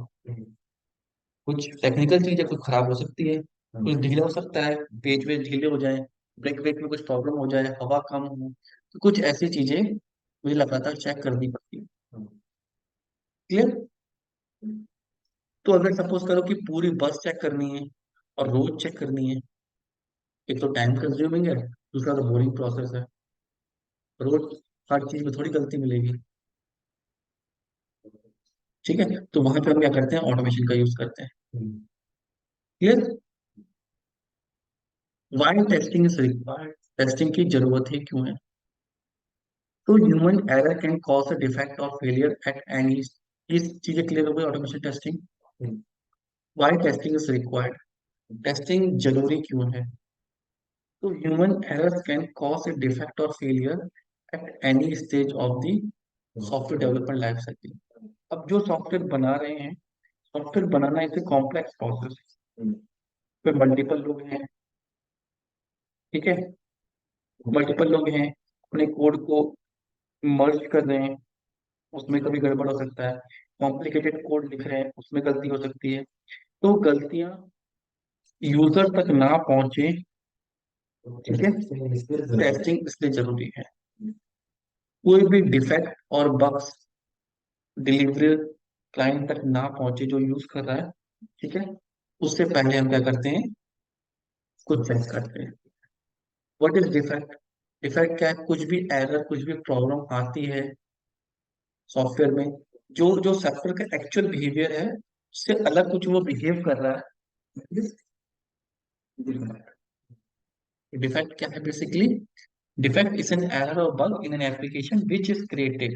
कुछ टेक्निकल चीज है, कुछ खराब हो सकती है, कुछ ढीला हो सकता है, पेज वेज ढीले हो जाए, ब्रेक ब्रेक में कुछ प्रॉब्लम हो जाए, हवा कम हो, तो कुछ ऐसी चीजें मुझे लगातार चेक करनी पड़ती है। क्लियर? तो अगर सपोज करो कि पूरी बस चेक करनी है और रोज चेक करनी है, एक तो टाइम कंज्यूमिंग है, दूसरा तो बोरिंग प्रोसेस है, रोज हर चीज में थोड़ी गलती मिलेगी। ठीक है, तो वहां पे हम क्या करते हैं, ऑटोमेशन का यूज करते हैं। Clear? Why testing is required, testing की जरूरत है क्यों है? तो human error can cause a defect और फेलियर एट एनी। ये चीजें क्लियर हो गई automation testing. Why testing is required, testing जरूरी क्यों है? तो human errors can cause a defect और failure at any stage of the software development life cycle. अब जो सॉफ्टवेयर बना रहे हैं, सॉफ्टवेयर बनाना इसे कॉम्प्लेक्स प्रोसेस, पे मल्टीपल लोग हैं, ठीक है, मल्टीपल लोग हैं, अपने कोड को मर्ज कर रहे हैं, उसमें कभी गड़बड़ हो सकता है, कॉम्प्लिकेटेड कोड लिख रहे हैं उसमें गलती हो सकती है। तो गलतियां यूजर तक ना पहुंचे, ठीक है, टेस्टिंग इसलिए जरूरी है। कोई भी डिफेक्ट और बग्स डिलीवरी क्लाइंट तक ना पहुंचे जो यूज कर रहा है, ठीक है, उससे पहले हम क्या करते हैं, कुछ चेक करते हैं। What is defect? डिफेक्ट क्या है? कुछ भी एरर, कुछ भी प्रॉब्लम आती है सॉफ्टवेयर में, जो जो सॉफ्टवेयर का एक्चुअल बिहेवियर है उससे अलग कुछ वो बिहेव कर रहा है, डिफेक्ट। डिफेक्ट क्या है basically? Defect is an error or bug in an application which is created.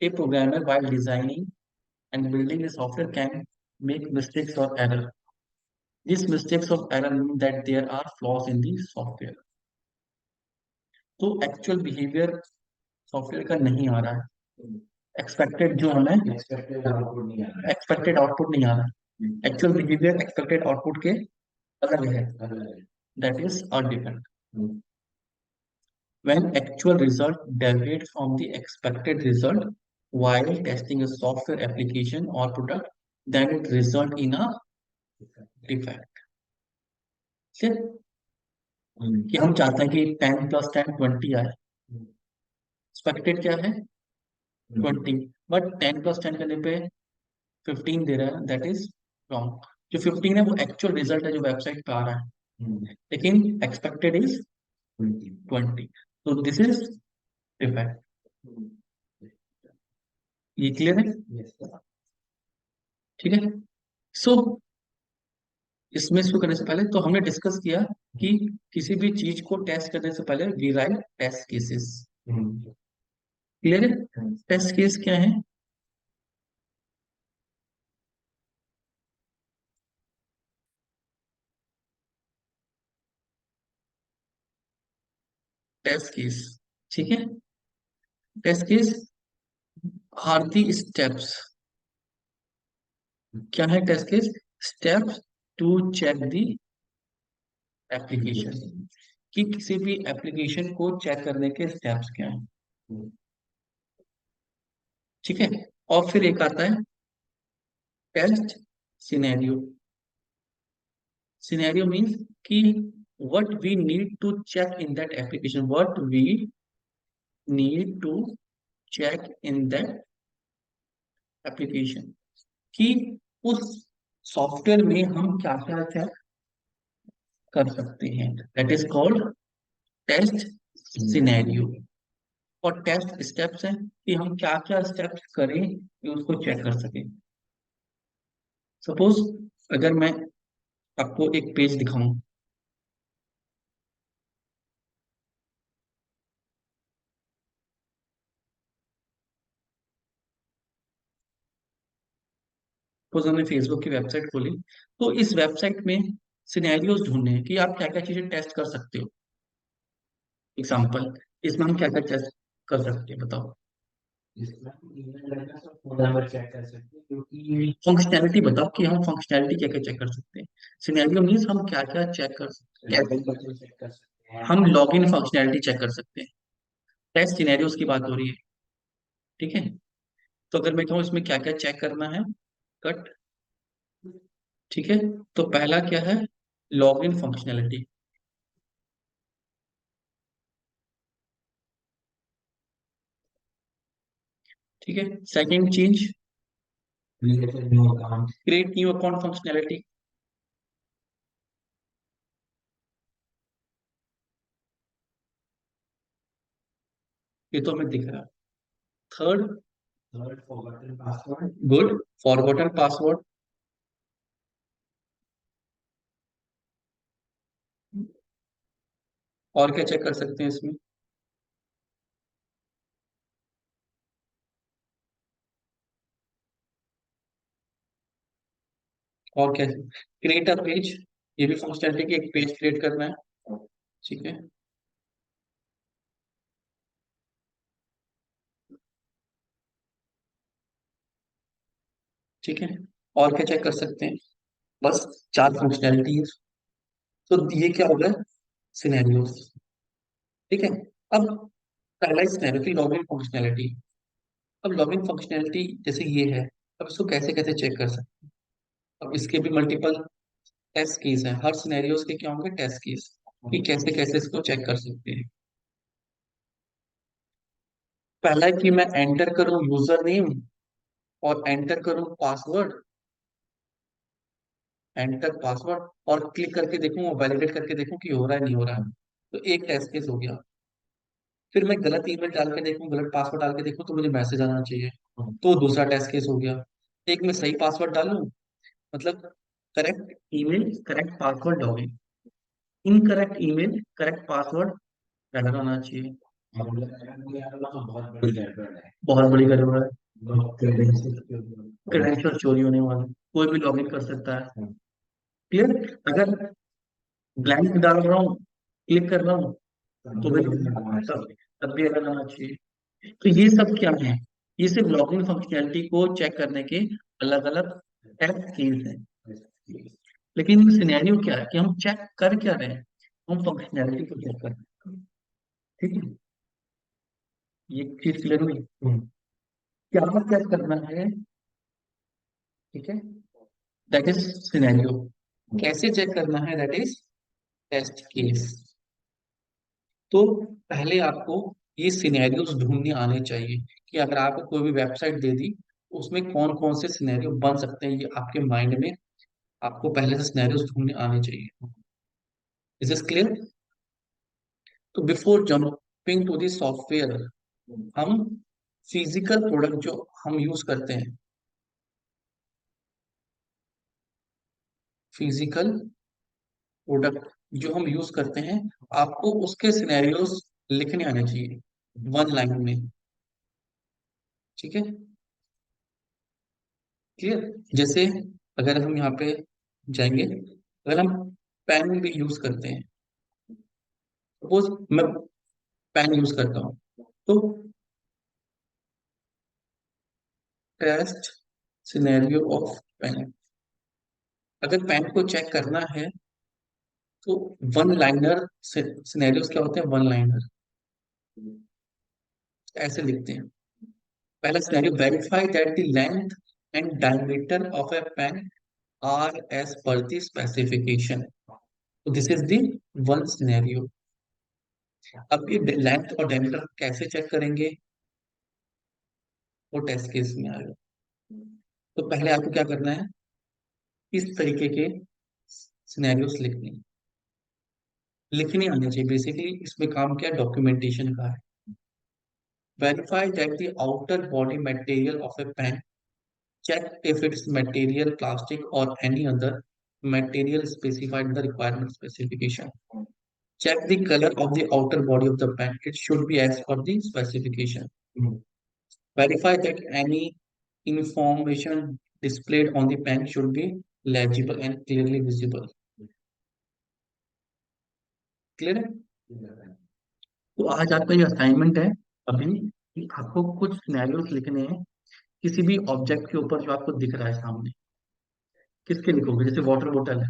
A programmer, while designing and building the software, can make mistakes or error. These mistakes of error mean that there are flaws in the software. तो actual behaviour software का नहीं आ रहा है, expected जो हमें expected output नहीं आ रहा है, एक्चुअल बिहेवियर एक्सपेक्टेड आउटपुट के अलग है, that is a defect. When actual result deviate from the expected result while testing a software application or product, then it result in a defect। ठीक है? कि हम चाहते हैं कि 10 + 10 20 आए, एक्सपेक्टेड क्या है 20, बट 10 + 10 करने पे 15 दे रहा है, दैट इज रॉन्ग। जो 15 है वो एक्चुअल रिजल्ट है जो वेबसाइट पे आ रहा है, लेकिन एक्सपेक्टेड इज 20। तो दिस इज डिफेक्ट। ये क्लियर है? ठीक है। सो इसमें शुरू करने से पहले तो हमने डिस्कस किया कि किसी भी चीज को टेस्ट करने से पहले we write test cases. Clear है? टेस्ट केस क्या है? टेस्ट केस, ठीक है। Test case are the steps. क्या है test case? Steps to check the application, कि किसी भी एप्लीकेशन को चेक करने के स्टेप्स क्या है, ठीक है। और फिर एक आता है टेस्ट सिनेरियो। Scenario means कि what we need to check in that application, what we need to check in that application, कि उस सॉफ्टवेयर में हम क्या क्या चेक कर सकते हैं, that is called test scenario. और टेस्ट स्टेप्स है कि हम क्या क्या स्टेप्स करें कि उसको चेक कर सकें। सपोज अगर मैं आपको एक पेज दिखाऊं, सपोज हमने फेसबुक की वेबसाइट खोली, तो इस वेबसाइट में सिनेरियोज ढूंढने हैं कि आप क्या क्या चीजें टेस्ट कर सकते हो। एग्जाम्पल, इसमें हम क्या क्या टेस्ट कर सकते हैं बताओ। फंक्शनैलिटी बताओ कि हम फंक्शनैलिटी क्या क्या चेक कर सकते हैं। सिनेरियो मीन्स हम क्या क्या चेक कर सकते हैं, हम लॉगिन फंक्शनैलिटी चेक कर सकते हैं। टेस्ट सिनेरियोज की बात हो रही है, ठीक है। तो अगर मैं कहूँ इसमें क्या क्या चेक करना है, कट, ठीक है। तो पहला क्या है, लॉगिन फंक्शनैलिटी, ठीक है। Second change, create new account functionality, ये तो हमें दिख रहा है। थर्ड, गुड, फॉरगॉटन पासवर्ड, और क्या चेक कर सकते हैं इसमें? और क्या, क्रिएट अ पेज, ये भी फंक्शनलिटी की एक पेज क्रिएट करना है, ठीक है। ठीक है, और क्या चेक कर सकते हैं? बस चार फंक्शनलिटी है। तो ये क्या होगा, सिनेरियोस, ठीक है। अब पहला ही सिनेरियो की लॉगिन फंक्शनलिटी। अब लॉगिन फंक्शनलिटी जैसे ये है, अब इसको कैसे कैसे चेक कर सकते हैं? अब इसके भी मल्टीपल टेस्ट केस है, हर सिनेरियोस के क्या होंगे, टेस्ट केस, कि कैसे कैसे इसको चेक कर सकते हैं। पहला है कि मैं एंटर करूं यूजर नेम और एंटर करूं पासवर्ड, एंटर पासवर्ड, और क्लिक करके देखूं, वैलिडेट करके देखूं कि हो रहा है नहीं हो रहा है। तो एक टेस्ट केस हो गया। फिर मैं गलत ईमेल डाल के देखूं, गलत पासवर्ड डाल के देखूं, तो मुझे मैसेज आना चाहिए, तो दूसरा टेस्ट केस हो गया। एक मैं सही पासवर्ड डालूं, मतलब correct email correct password login, incorrect email correct password error आना चाहिए। और मतलब अगर मुझे यार वो तो बहुत बड़ी गड़बड़ है। बहुत बड़ी गड़बड़ है। बहुत क्रेडेंशियल के ऊपर। क्रेडेंशियल चोरी होने वाला है, कोई भी लॉगिन कर सकता है। क्लियर? अगर ब्लैंक डाल रहा हूँ, क्लिक कर रहा हूँ, तो भी तब तब भी एरर आना चाहिए। तो ये सब क्या है? ये सिर्फ लॉगिन फंक्शनैलिटी को चेक करने के अलग अलग टेस्ट केस हैं। लेकिन सिनेरियो क्या है कि हम चेक कर क्या रहे हैं? हम फंक्शनैलिटी को चेक कर रहे हैं। ठीक है, ये चीज क्लियर हुई? क्या चेक करना है? ठीक है, दैट इज सिनेरियो। कैसे चेक करना है? That is test case. तो पहले आपको ये सिनेरियोस ढूंढने आने चाहिए कि अगर आपको कोई भी वेबसाइट दे दी, उसमें कौन कौन से सिनेरियो बन सकते हैं, ये आपके माइंड में आपको पहले से सिनेरियोस ढूंढने आने चाहिए। Is this clear? तो before jumping to the software, हम फिजिकल प्रोडक्ट जो हम यूज करते हैं, फिजिकल प्रोडक्ट जो हम यूज करते हैं, आपको उसके सिनेरियोस लिखने आने चाहिए वन लाइन में। ठीक है, क्लियर? जैसे अगर हम यहाँ पे जाएंगे, अगर हम पेन भी यूज करते हैं, सपोज मैं पेन यूज करता हूँ, तो टेस्ट सिनेरियो ऑफ पेन, अगर पेन को चेक करना है तो वन लाइनर सिनेरियोस क्या होते हैं? वन लाइनर ऐसे लिखते हैं। पहला scenario, verify that the length and diameter of a pen are as per the specification. तो this is the one scenario. अब ये लेंथ और डायमीटर कैसे चेक करेंगे, वो टेस्ट केस में आएगा। तो पहले आपको क्या करना है? इस तरीके के सिनेरियोस लिखने आने चाहिए। बेसिकली इसमें काम क्या, डॉक्यूमेंटेशन का है। Verify that the outer body material of a pen, check if its material plastic or any other material specified in the requirement specification. Check the color of the outer body of the pen. It should be as per the specification. Verify that any information displayed on the pen should be legible and clearly visible. Clear है? तो आज आपका ये assignment है अभी, कि आपको कुछ सिनेरियोस लिखने हैं किसी भी ऑब्जेक्ट के ऊपर जो आपको दिख रहा है सामने। किसके लिखोगे? जैसे वाटर बोतल है,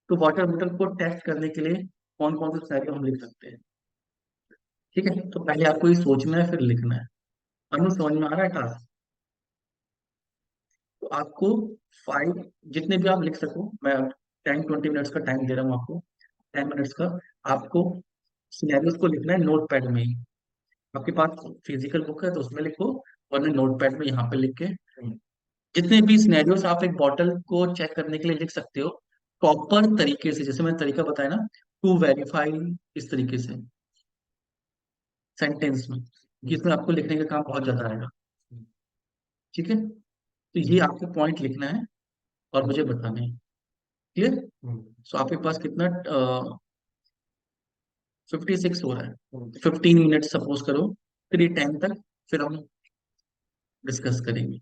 तो वाटर बोतल को टेस्ट करने के लिए कौन कौन से सिनेरियो हम लिख सकते हैं? ठीक है, तो पहले आपको ये सोचना है, फिर लिखना है। अनु, समझ में आ रहा है टास्क? तो आपको फाइव, जितने भी आप लिख सको, मैं 10-20 मिनट्स का टाइम दे रहा हूँ आपको, 10 मिनट्स का। आपको सिनेरियोस को लिखना है नोट पैड में ही। आपके पास फिजिकल बुक है तो उसमें लिखो, वरना नोट पैड में यहाँ पे लिख के जितने भी सिनेरियोस आप एक बॉटल को चेक करने के लिए लिख सकते हो, प्रॉपर तरीके से, जैसे मैंने तरीका बताया ना, टू वेरीफाई, इस तरीके से सेंटेंस में, कि इसमें आपको लिखने का काम बहुत ज्यादा आएगा। ठीक है, तो ये आपको पॉइंट लिखना है और मुझे बताना है। क्लियर? सो आपके पास कितना 56 हो रहा है, 15 मिनट सपोज करो, फिर ये 10 तक, फिर हम डिस्कस करेंगे।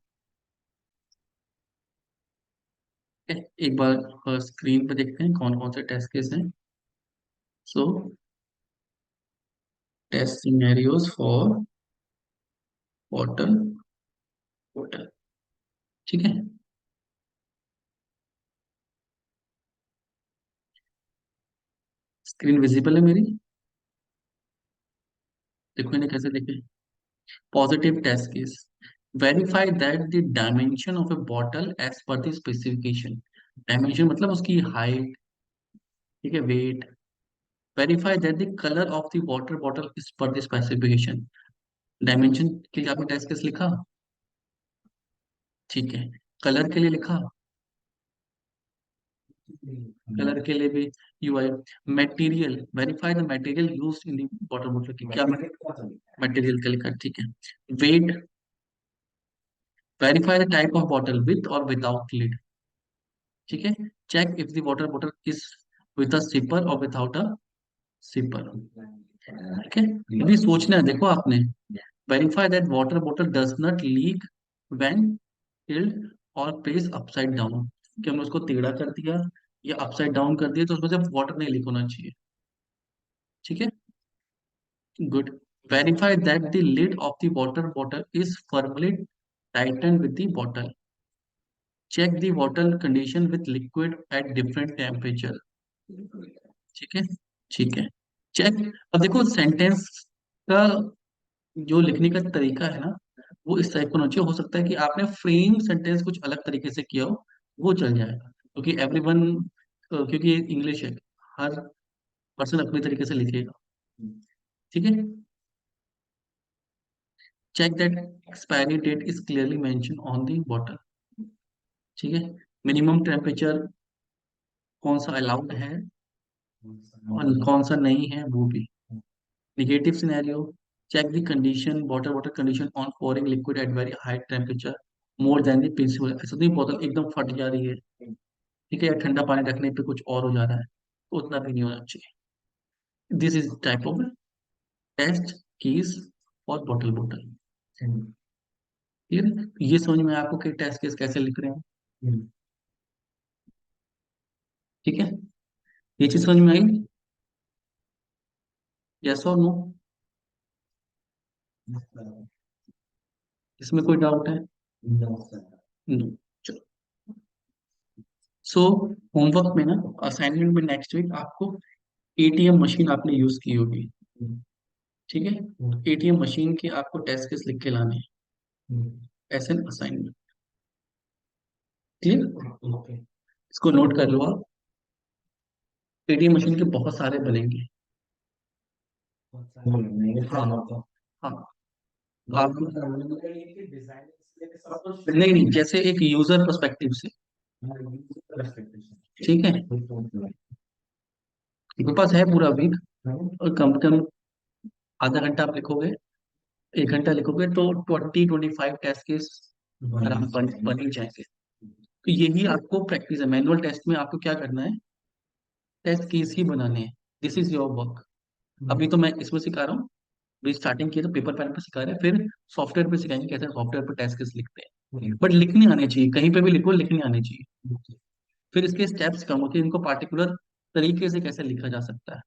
एक बार स्क्रीन पे देखते हैं कौन कौन से टेस्ट केस हैं। So test scenarios for water bottle. ठीक है, स्क्रीन विजिबल है मेरी? देखो इन्हें कैसे देखें। Positive test case, verify that the dimension of a bottle as per the specification. Dimension मतलब उसकी हाइट, ठीक है, weight. Verify that the colour of the water bottle is per the specification. Dimension के लिए आपने टेस्ट केस लिखा, ठीक है। कलर के लिए लिखा, कलर के लिए भी UI. Material, verify the material used in the water bottle की क्या, मटेरियल का लिखा, ठीक है। Weight, verify the type of bottle with और विदाउट लिड, ठीक है। Check if the water bottle is with a sipper और विदाउट अ सिपर, ठीक है। अभी सोचना है, देखो आपने, verify that water bottle does not leak when tilted और प्लेस अपसाइड डाउन, कि हमने उसको टेढ़ा कर दिया या अपसाइड डाउन कर दिया तो उसमें से वाटर नहीं लीक होना चाहिए, ठीक है। Good. Verify that the lid of the water bottle is firmly tighten with the bottle, check the water condition with liquid at different temperature, ठीक है, ठीक है। चेक, अब देखो सेंटेंस का जो लिखने का तरीका है ना, वो इस टाइप का होना चाहिए। हो सकता है कि आपने फ्रेम सेंटेंस कुछ अलग तरीके से किया हो, वो चल जाएगा, क्योंकि एवरीवन, क्योंकि इंग्लिश है, हर पर्सन अपने तरीके से लिखेगा, ठीक है। Check that expiry date is clearly mention on the bottle, ठीक है। मिनिमम टेम्परेचर कौन सा अलाउड है और कौन सा नहीं है वो भी। Negative scenario, check the condition, water condition on pouring liquid at very high temperature more than the principal, ऐसा नहीं बोतल एकदम फट जा रही है, ठीक है, या ठंडा पानी रखने पे कुछ और हो जा रहा है, तो उतना भी नहीं होना चाहिए। This is type of test case और बॉटल बॉटल, क्लियर। ये समझ में आपको कि टेस्ट केस कैसे लिख रहे हैं, ठीक है। ये चीज समझ में आई, यस और नो, इसमें कोई डाउट है, नो। सो होमवर्क में ना, असाइनमेंट में नेक्स्ट वीक आपको एटीएम मशीन आपने यूज की होगी, ठीक है। एटीएम मशीन के आपको टेस्ट केस लिख के लाने हैं एज एन असाइनमेंट, क्लियर। इसको नोट कर लो आप, एटीएम मशीन के बहुत सारे बनेंगे, हाँ, हाँ। आप नहीं नहीं, जैसे एक यूजर पर्सपेक्टिव से, ठीक है। मेरे पास है पूरा वीक, और कम से कम आधा घंटा आप लिखोगे, एक घंटा लिखोगे तो 20-25 टेस्ट केस आराम बन ही जाएंगे। तो यही आपको प्रैक्टिस है, मैनुअल टेस्ट में आपको क्या करना है, टेस्ट केस ही बनाने हैं, दिस इज योर वर्क। अभी तो मैं इसमें सिखा रहा हूँ, अभी स्टार्टिंग किया तो पेपर पेन पे सिखा रहे हैं, फिर सॉफ्टवेयर पे सिखाएंगे कैसे सॉफ्टवेयर पे टेस्ट केस लिखते हैं, बट लिखने आने चाहिए, कहीं पे भी लिखो लिखने आने चाहिए। फिर इसके स्टेप्स कम होते हैं, इनको पार्टिकुलर तरीके से कैसे लिखा जा सकता है,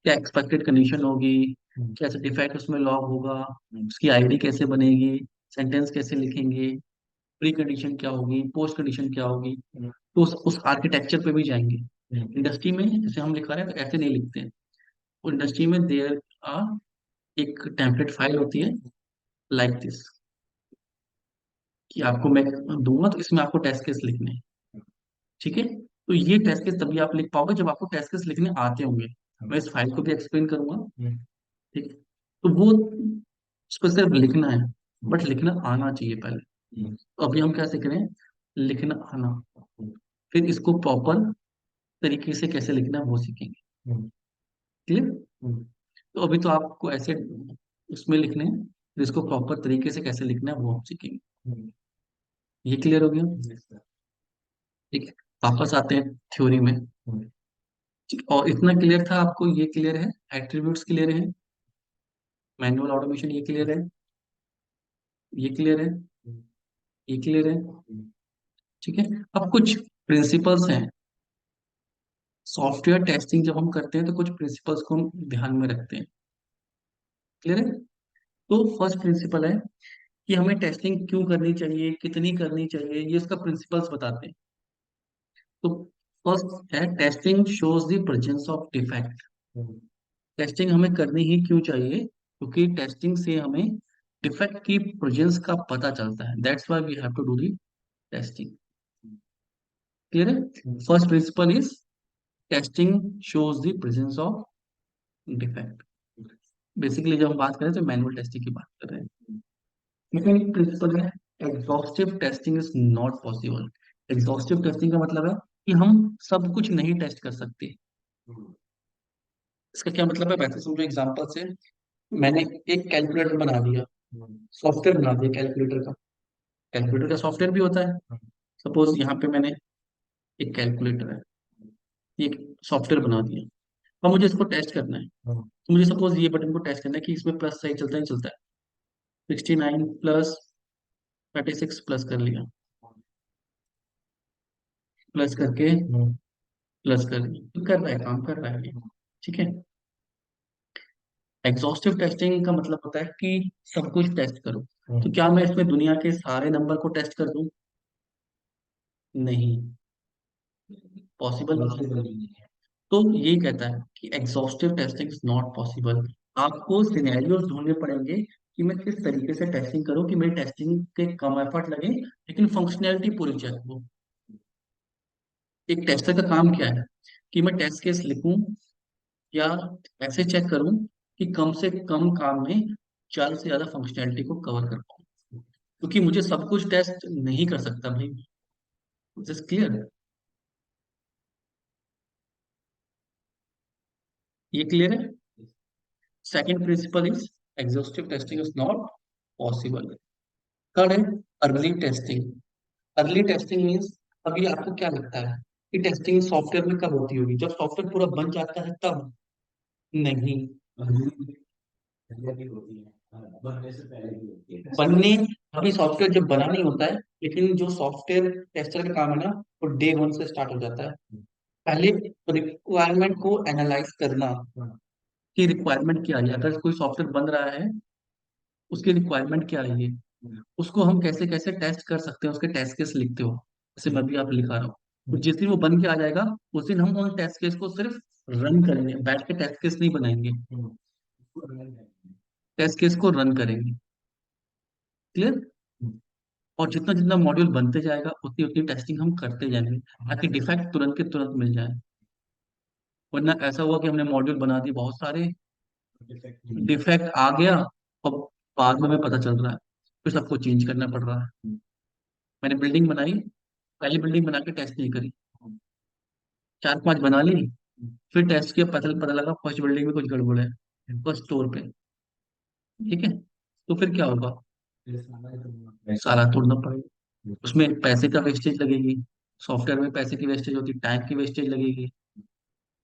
क्या एक्सपेक्टेड कंडीशन होगी, कैसे डिफेक्ट उसमें लॉग होगा, उसकी आईडी कैसे बनेगी, सेंटेंस कैसे लिखेंगे, प्री कंडीशन क्या होगी, पोस्ट कंडीशन क्या होगी, तो उस आर्किटेक्चर पे भी जाएंगे। इंडस्ट्री में जैसे हम लिखा रहे हैं तो ऐसे नहीं लिखते हैं, और इंडस्ट्री में देयर आर एक टेम्पलेट फाइल होती है लाइक दिस, कि आपको मैं दूंगा तो इसमें आपको टेस्ट केस लिखने हैं, ठीक है। तो ये टेस्ट केस तभी आप लिख पाओगे जब आपको टेस्ट केस लिखने आते होंगे, मैं इस फाइल को भी एक्सप्लेन करूंगा, ठीक है। तो वो उस पर सिर्फ लिखना है, बट लिखना आना चाहिए पहले। तो अभी हम क्या सीख रहे हैं, लिखना आना, फिर इसको प्रॉपर तरीके से कैसे लिखना है वो सीखेंगे, क्लियर। तो अभी तो आपको ऐसे उसमें लिखने हैं, फिर इसको प्रॉपर तरीके से कैसे लिखना है वो हम सीखेंगे, ये क्लियर हो गया, ठीक है। वापस आते हैं थ्योरी में, ठीक, और इतना क्लियर था आपको, ये क्लियर है, एट्रीब्यूट्स क्लियर है, मैनुअल ऑटोमेशन ये क्लियर है, ये क्लियर है, ये क्लियर है, ठीक है। अब कुछ प्रिंसिपल्स हैं, सॉफ्टवेयर टेस्टिंग जब हम करते हैं तो कुछ प्रिंसिपल्स को हम ध्यान में रखते हैं, क्लियर है। तो फर्स्ट प्रिंसिपल है कि हमें टेस्टिंग क्यों करनी चाहिए, कितनी करनी चाहिए, ये उसका प्रिंसिपल्स बताते हैं। तो फर्स्ट है, testing shows the presence of defect. Testing हमें करनी ही क्यों चाहिए, क्योंकि टेस्टिंग से हमें डिफेक्ट की प्रेजेंस का पता चलता है, that's why we have to do the testing, clear है। First principle is testing shows the presence of defect. Basically जब हम बात करें तो मैनुअल टेस्टिंग की बात कर रहे हैं। लेकिन एक प्रिंसिपल है, exhaustive testing is not possible. Exhaustive testing का मतलब है कि हम सब कुछ नहीं टेस्ट कर सकते। इसका क्या मतलब है, वैसे समझो एग्जांपल से, मैंने एक कैलकुलेटर बना दिया, सॉफ्टवेयर बना दिया कैलकुलेटर का। कैलकुलेटर का सॉफ्टवेयर भी होता है। सपोज यहाँ पे मैंने एक कैलकुलेटर है, ये एक सॉफ्टवेयर बना दिया, अब मुझे इसको टेस्ट करना है। तो मुझे सपोज ये बटन को टेस्ट करना है कि इसमें प्लस सही चलता है, नहीं चलता है। 69 प्लस 36 प्लस कर लिया, प्लस करके प्लस कर लिया, तो कर रहा है, काम कर रहा है ये। ठीक है। एग्जॉस्टिव टेस्टिंग का मतलब होता है कि सब कुछ टेस्ट करो। तो क्या मैं इसमें दुनिया के सारे नंबर को टेस्ट कर दूं? नहीं, पॉसिबल नहीं है। तो ये कहता है कि exhaustive testing is not possible. आपको सिनेरियोज ढूंढने पड़ेंगे कि मैं किस तरीके से टेस्टिंग करूं कि मेरी टेस्टिंग के कम एफर्ट लगे लेकिन फंक्शनैलिटी पूरी चेक हो। एक टेस्टर का काम क्या है कि मैं टेस्ट केस लिखूं या ऐसे चेक करूं कि कम से कम काम में ज्यादा से ज्यादा फंक्शनैलिटी को कवर कर पाऊं, क्योंकि मुझे सब कुछ टेस्ट नहीं कर सकता भाई। This clear? ये क्लियर है? Second principle is exhaustive testing is not possible. Third है early testing. Early testing means, अभी आपको क्या लगता है कि टेस्टिंग सॉफ्टवेयर में कब होती होगी? जब सॉफ्टवेयर पूरा बन जाता है तब? नहीं, पहले भी होती है, हाँ, बनने से पहले भी होती है। बनने, अभी सॉफ्टवेयर जब बना नहीं होता है, लेकिन जो सॉफ्टवेयर टेस्टर का काम है ना, वो डे वन से स्टार्ट हो जाता है। पहले रिक्वायरमेंट को एनालाइज करना कि रिक्वायरमेंट क्या है। अगर कोई सॉफ्टवेयर बन रहा है, उसकी रिक्वायरमेंट क्या है, ये उसको हम कैसे कैसे टेस्ट कर सकते हैं, उसके टेस्ट केस लिखते हो, जैसे मैं भी आप लिखा रहा हूँ। तो जिस दिन वो बन के आ जाएगा, उस दिन हम उन टेस्ट केस को सिर्फ रन करेंगे, बैठ के टेस्ट केस नहीं बनाएंगे, टेस्ट केस को रन करेंगे। क्लियर? और जितना जितना मॉड्यूल बनते जाएगा उतनी उतनी टेस्टिंग हम करते जाएंगे, ताकि डिफेक्ट तुरंत के तुरंत मिल जाए। वरना ऐसा हुआ कि हमने मॉड्यूल बना दिए बहुत सारे, डिफेक्ट आ गया और बाद में हमें पता चल रहा है, फिर सबको चेंज करना पड़ रहा है। मैंने बिल्डिंग बनाई, पहली बिल्डिंग बना के टेस्ट नहीं करी, चार पांच बना ली, फिर टेस्ट किया, पता पता लगा फर्स्ट बिल्डिंग में कुछ गड़बड़ है, फर्स्ट फ्लोर पे। ठीक है, तो फिर क्या होगा? सारा तोड़ना पड़ेगा, उसमें पैसे का वेस्टेज लगेगी, सॉफ्टवेयर में पैसे की वेस्टेज होती है, टाइम की वेस्टेज लगेगी।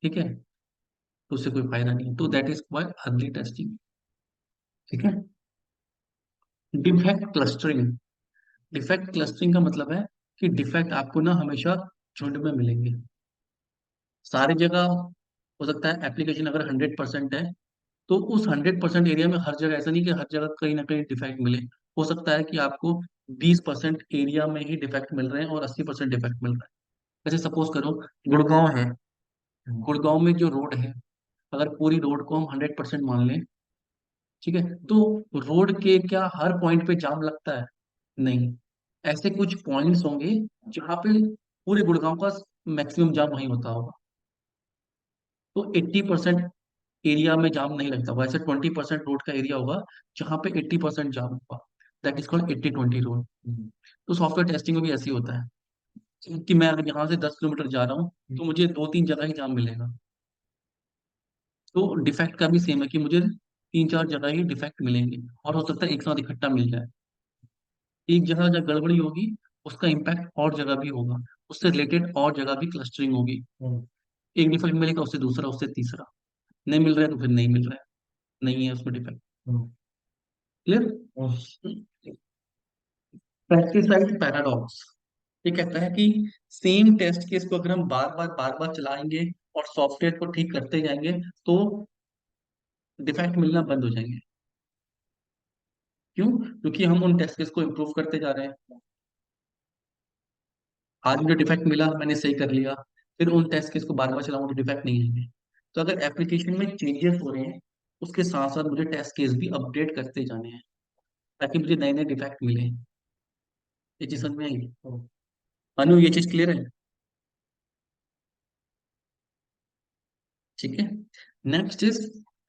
ठीक है, तो उससे कोई फायदा नहीं है, तो that is why early testing. ठीक है। Defect clustering. डिफेक्ट क्लस्टरिंग का मतलब है कि डिफेक्ट आपको ना हमेशा झुंड में मिलेंगे, सारी जगह। हो सकता है एप्लीकेशन अगर 100% है, तो उस 100% एरिया में हर जगह, ऐसा नहीं कि हर जगह कहीं ना कहीं डिफेक्ट मिले। हो सकता है कि आपको 20% एरिया में ही डिफेक्ट मिल रहे हैं और 80% डिफेक्ट मिल रहा है। जैसे सपोज करो, गुड़गांव है, गुड़गांव में जो रोड है, अगर पूरी रोड को हम 100% मान लें, ठीक है, तो रोड के क्या हर पॉइंट पे जाम लगता है? नहीं, ऐसे कुछ पॉइंट्स होंगे जहाँ पे पूरे गुड़गांव का मैक्सिमम जाम वहीं होता होगा। तो 80% एरिया में जाम नहीं लगता होगा, ऐसे 20% रोड का एरिया होगा जहाँ पे 80% जाम होगा। That is called 80-20 road. तो सॉफ्टवेयर टेस्टिंग में भी ऐसे ही होता है कि मैं अगर यहाँ से 10 किलोमीटर जा रहा हूँ, तो मुझे दो तीन जगह ही जाम मिलेगा। तो डिफेक्ट का भी सेम है कि मुझे तीन चार जगह ही डिफेक्ट मिलेंगे, और हो सकता है एक साथ इकट्ठा मिल जाए। एक जगह जब गड़बड़ी होगी, उसका इम्पैक्ट और जगह भी होगा, उससे रिलेटेड और जगह भी क्लस्टरिंग होगी। एक डिफेक्ट मिलेगा, उससे दूसरा, उससे तीसरा, नहीं मिल रहा है तो फिर नहीं मिल रहा है, नहीं है उसमें डिफेक्ट। क्लियर? Pesticide paradox. ये कहता है कि सेम टेस्ट केस को अगर हम बार बार चलाएंगे और सॉफ्टवेयर को ठीक करते जाएंगे, तो डिफेक्ट मिलना बंद हो जाएंगे। क्यों? क्योंकि हम उन टेस्ट केस को इम्प्रूव करते जा रहे हैं। आज मुझे डिफेक्ट मिला, मैंने सही कर लिया, फिर उन टेस्ट केस को बार बार चलाऊंगा तो डिफेक्ट नहीं आएंगे। तो अगर एप्लीकेशन में चेंजेस हो रहे हैं, उसके साथ साथ मुझे टेस्ट केस भी अपडेट करते जाने हैं, ताकि मुझे नए नए डिफेक्ट मिले। ये चीज समझ में आई? अनु, ये चीज क्लियर है? ठीक है। Next is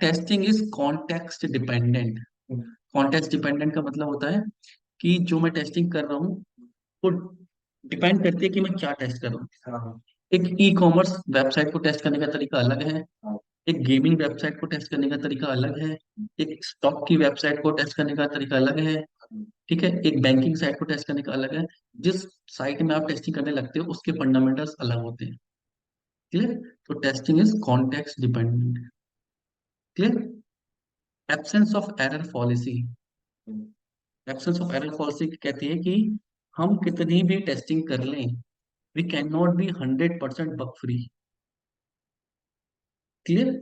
testing is context dependent. Context dependent का मतलब होता है कि जो मैं टेस्टिंग कर रहा हूँ वो डिपेंड करती है कि मैं क्या टेस्ट कर रहा हूँ। हाँ एक ई कॉमर्स वेबसाइट को टेस्ट करने का तरीका अलग है, हाँ एक गेमिंग वेबसाइट को टेस्ट करने का तरीका अलग है, एक स्टॉक की वेबसाइट को टेस्ट करने का तरीका अलग है, ठीक है, एक बैंकिंग साइट को टेस्ट करने का अलग है। जिस साइट में आप टेस्टिंग करने लगते हो उसके फंडामेंटल्स अलग होते हैं। क्लियर? तो testing is context dependent. Clear? Absence of error policy. Absence of error policy कहती है कि हम कितनी भी टेस्टिंग कर लें, we can not be 100% bug free. Clear?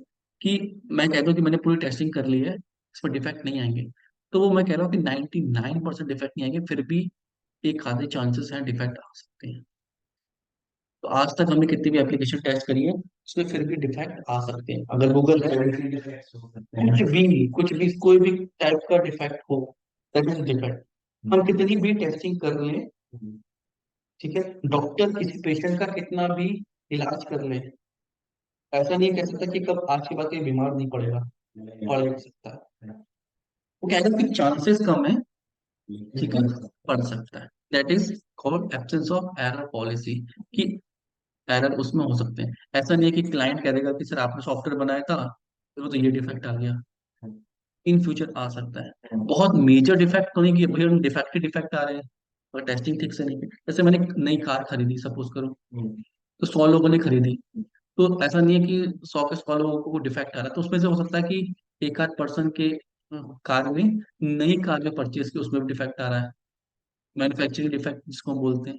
कि मैं कहता हूँ कि मैंने पूरी टेस्टिंग कर ली है, इस पर डिफेक्ट नहीं आएंगे, तो वो मैं कह रहा हूँ कि 99% डिफेक्ट नहीं आएंगे, फिर भी एक आधे चांसेस हैं डिफेक्ट आ सकते हैं। तो आज तक हमने कितनी भी एप्लीकेशन टेस्ट करी है उसमें फिर भी डिफेक्ट आ सकते हैं। अगर गूगल है, security defects हो सकते हैं। कुछ भी कोई भी टाइप का डिफेक्ट हो, दैट इज डिफेक्ट। हम कितनी भी टेस्टिंग कर लें, ठीक है, डॉक्टर किसी पेशेंट का कितना भी इलाज कर ले, ऐसा नहीं कह सकता कि कब आज के बाद कोई बीमार नहीं पड़ेगा, पड़ भी सकता है। वो कह रहे हैं कि चांसेस कम है, ठीक है, पड़ सकता है। That is called absence of error policy, कि एरर उसमें हो सकते हैं। ऐसा नहीं है कि क्लाइंट कह देगा कि सर आपने सॉफ्टवेयर बनाया था, फिर वो तो ये डिफेक्ट आ गया, इन फ्यूचर आ सकता है। बहुत मेजर डिफेक्ट तो नहीं कि भाई उन डिफेक्ट डिफेक्ट आ रहे हैं और टेस्टिंग ठीक से नहीं की। जैसे मैंने एक नई कार खरीदी सपोज करो, तो 100 लोगों ने खरीदी, तो ऐसा नहीं है कि 100 के 100 लोगों को डिफेक्ट आ रहा है, तो उसमें से हो सकता है कि एक आध पर्सन के कार में, नई कार जो परचेज की उसमें भी डिफेक्ट आ रहा है, मैन्युफैक्चरिंग डिफेक्ट जिसको हम बोलते हैं।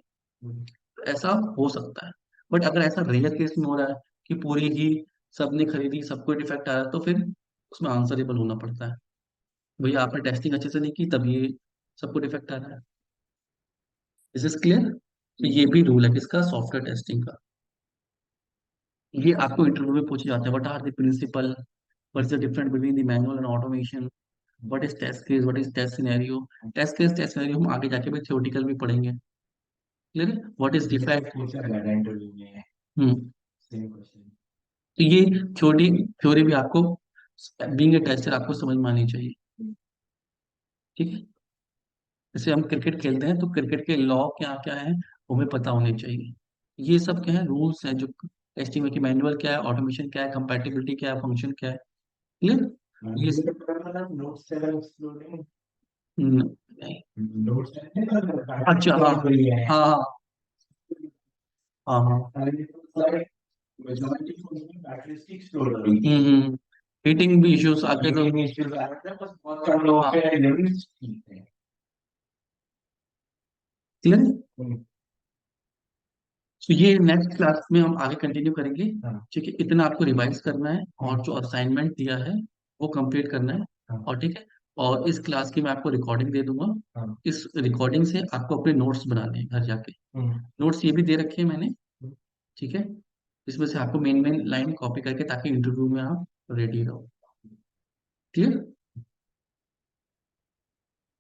तो ऐसा हो सकता है। बट अगर ऐसा रेयर केस में हो रहा है कि पूरी ही सबने खरीदी, सबको डिफेक्ट आ रहा है, तो फिर उसमें आंसरेबल होना पड़ता है। भैया आपने टेस्टिंग अच्छे से नहीं की तब ये सबको डिफेक्ट आ रहा है। Is is clear? तो ये भी रूल है किसका, सॉफ्टवेयर टेस्टिंग का। ये आपको इंटरव्यू में पूछे जाते हैं, what are the principle, what is the difference between the manual and automation, what is test case, what is test scenario. Test case test scenario हम आगे जाके भी थ्योरेटिकल भी पढ़ेंगे। क्लियर है? What is defect. पूछा गया था इंटरव्यू में हम्म। Same question. तो ये थ्योरी थ्योरी भी आपको बीइंग ए टेस्टर आपको समझ में आनी चाहिए। ठीक है? जैसे हम क्रिकेट खेलते हैं तो क्रिकेट के लॉ क्या क्या है वो हमें पता होने चाहिए। ये सब क्या है, रूल्स हैं जो टेस्टिंग में, कि मैनुअल क्या है, ऑटोमेशन क्या है, कंपैटिबिलिटी क्या है, फंक्शन क्या है। क्लियर? ये ये नोट्स से एक्सप्लोरिंग नहीं। नोट्स है अच्छा हाँ है हाँ हाँ हाँ हाँ। मेजॉरिटी उसमें बैटरी स्टोर हो रही थी। हीटिंग भी इश्यूज आते तो मीटिंग इश्यूज आ रहे थे, बस बहुत सारे लोगों हाँ। के लिमिट्स ठीक थे। क्लियर? तो ये नेक्स्ट क्लास में हम आगे कंटिन्यू करेंगे। हाँ ठीक है, इतना आपको रिवाइज करना है और हाँ जो असाइनमेंट दिया है वो कंप्लीट करना है। हाँ और ठीक है, और इस क्लास की मैं आपको रिकॉर्डिंग दे दूंगा। हाँ इस रिकॉर्डिंग से आपको अपने नोट्स बनाने हैं घर जाके। हम्म, नोट्स ये भी दे रखे हैं मैंने, ठीक है, इसमें से आपको मेन मेन लाइन कॉपी करके, ताकि इंटरव्यू में आप रेडी रहो। क्लियर?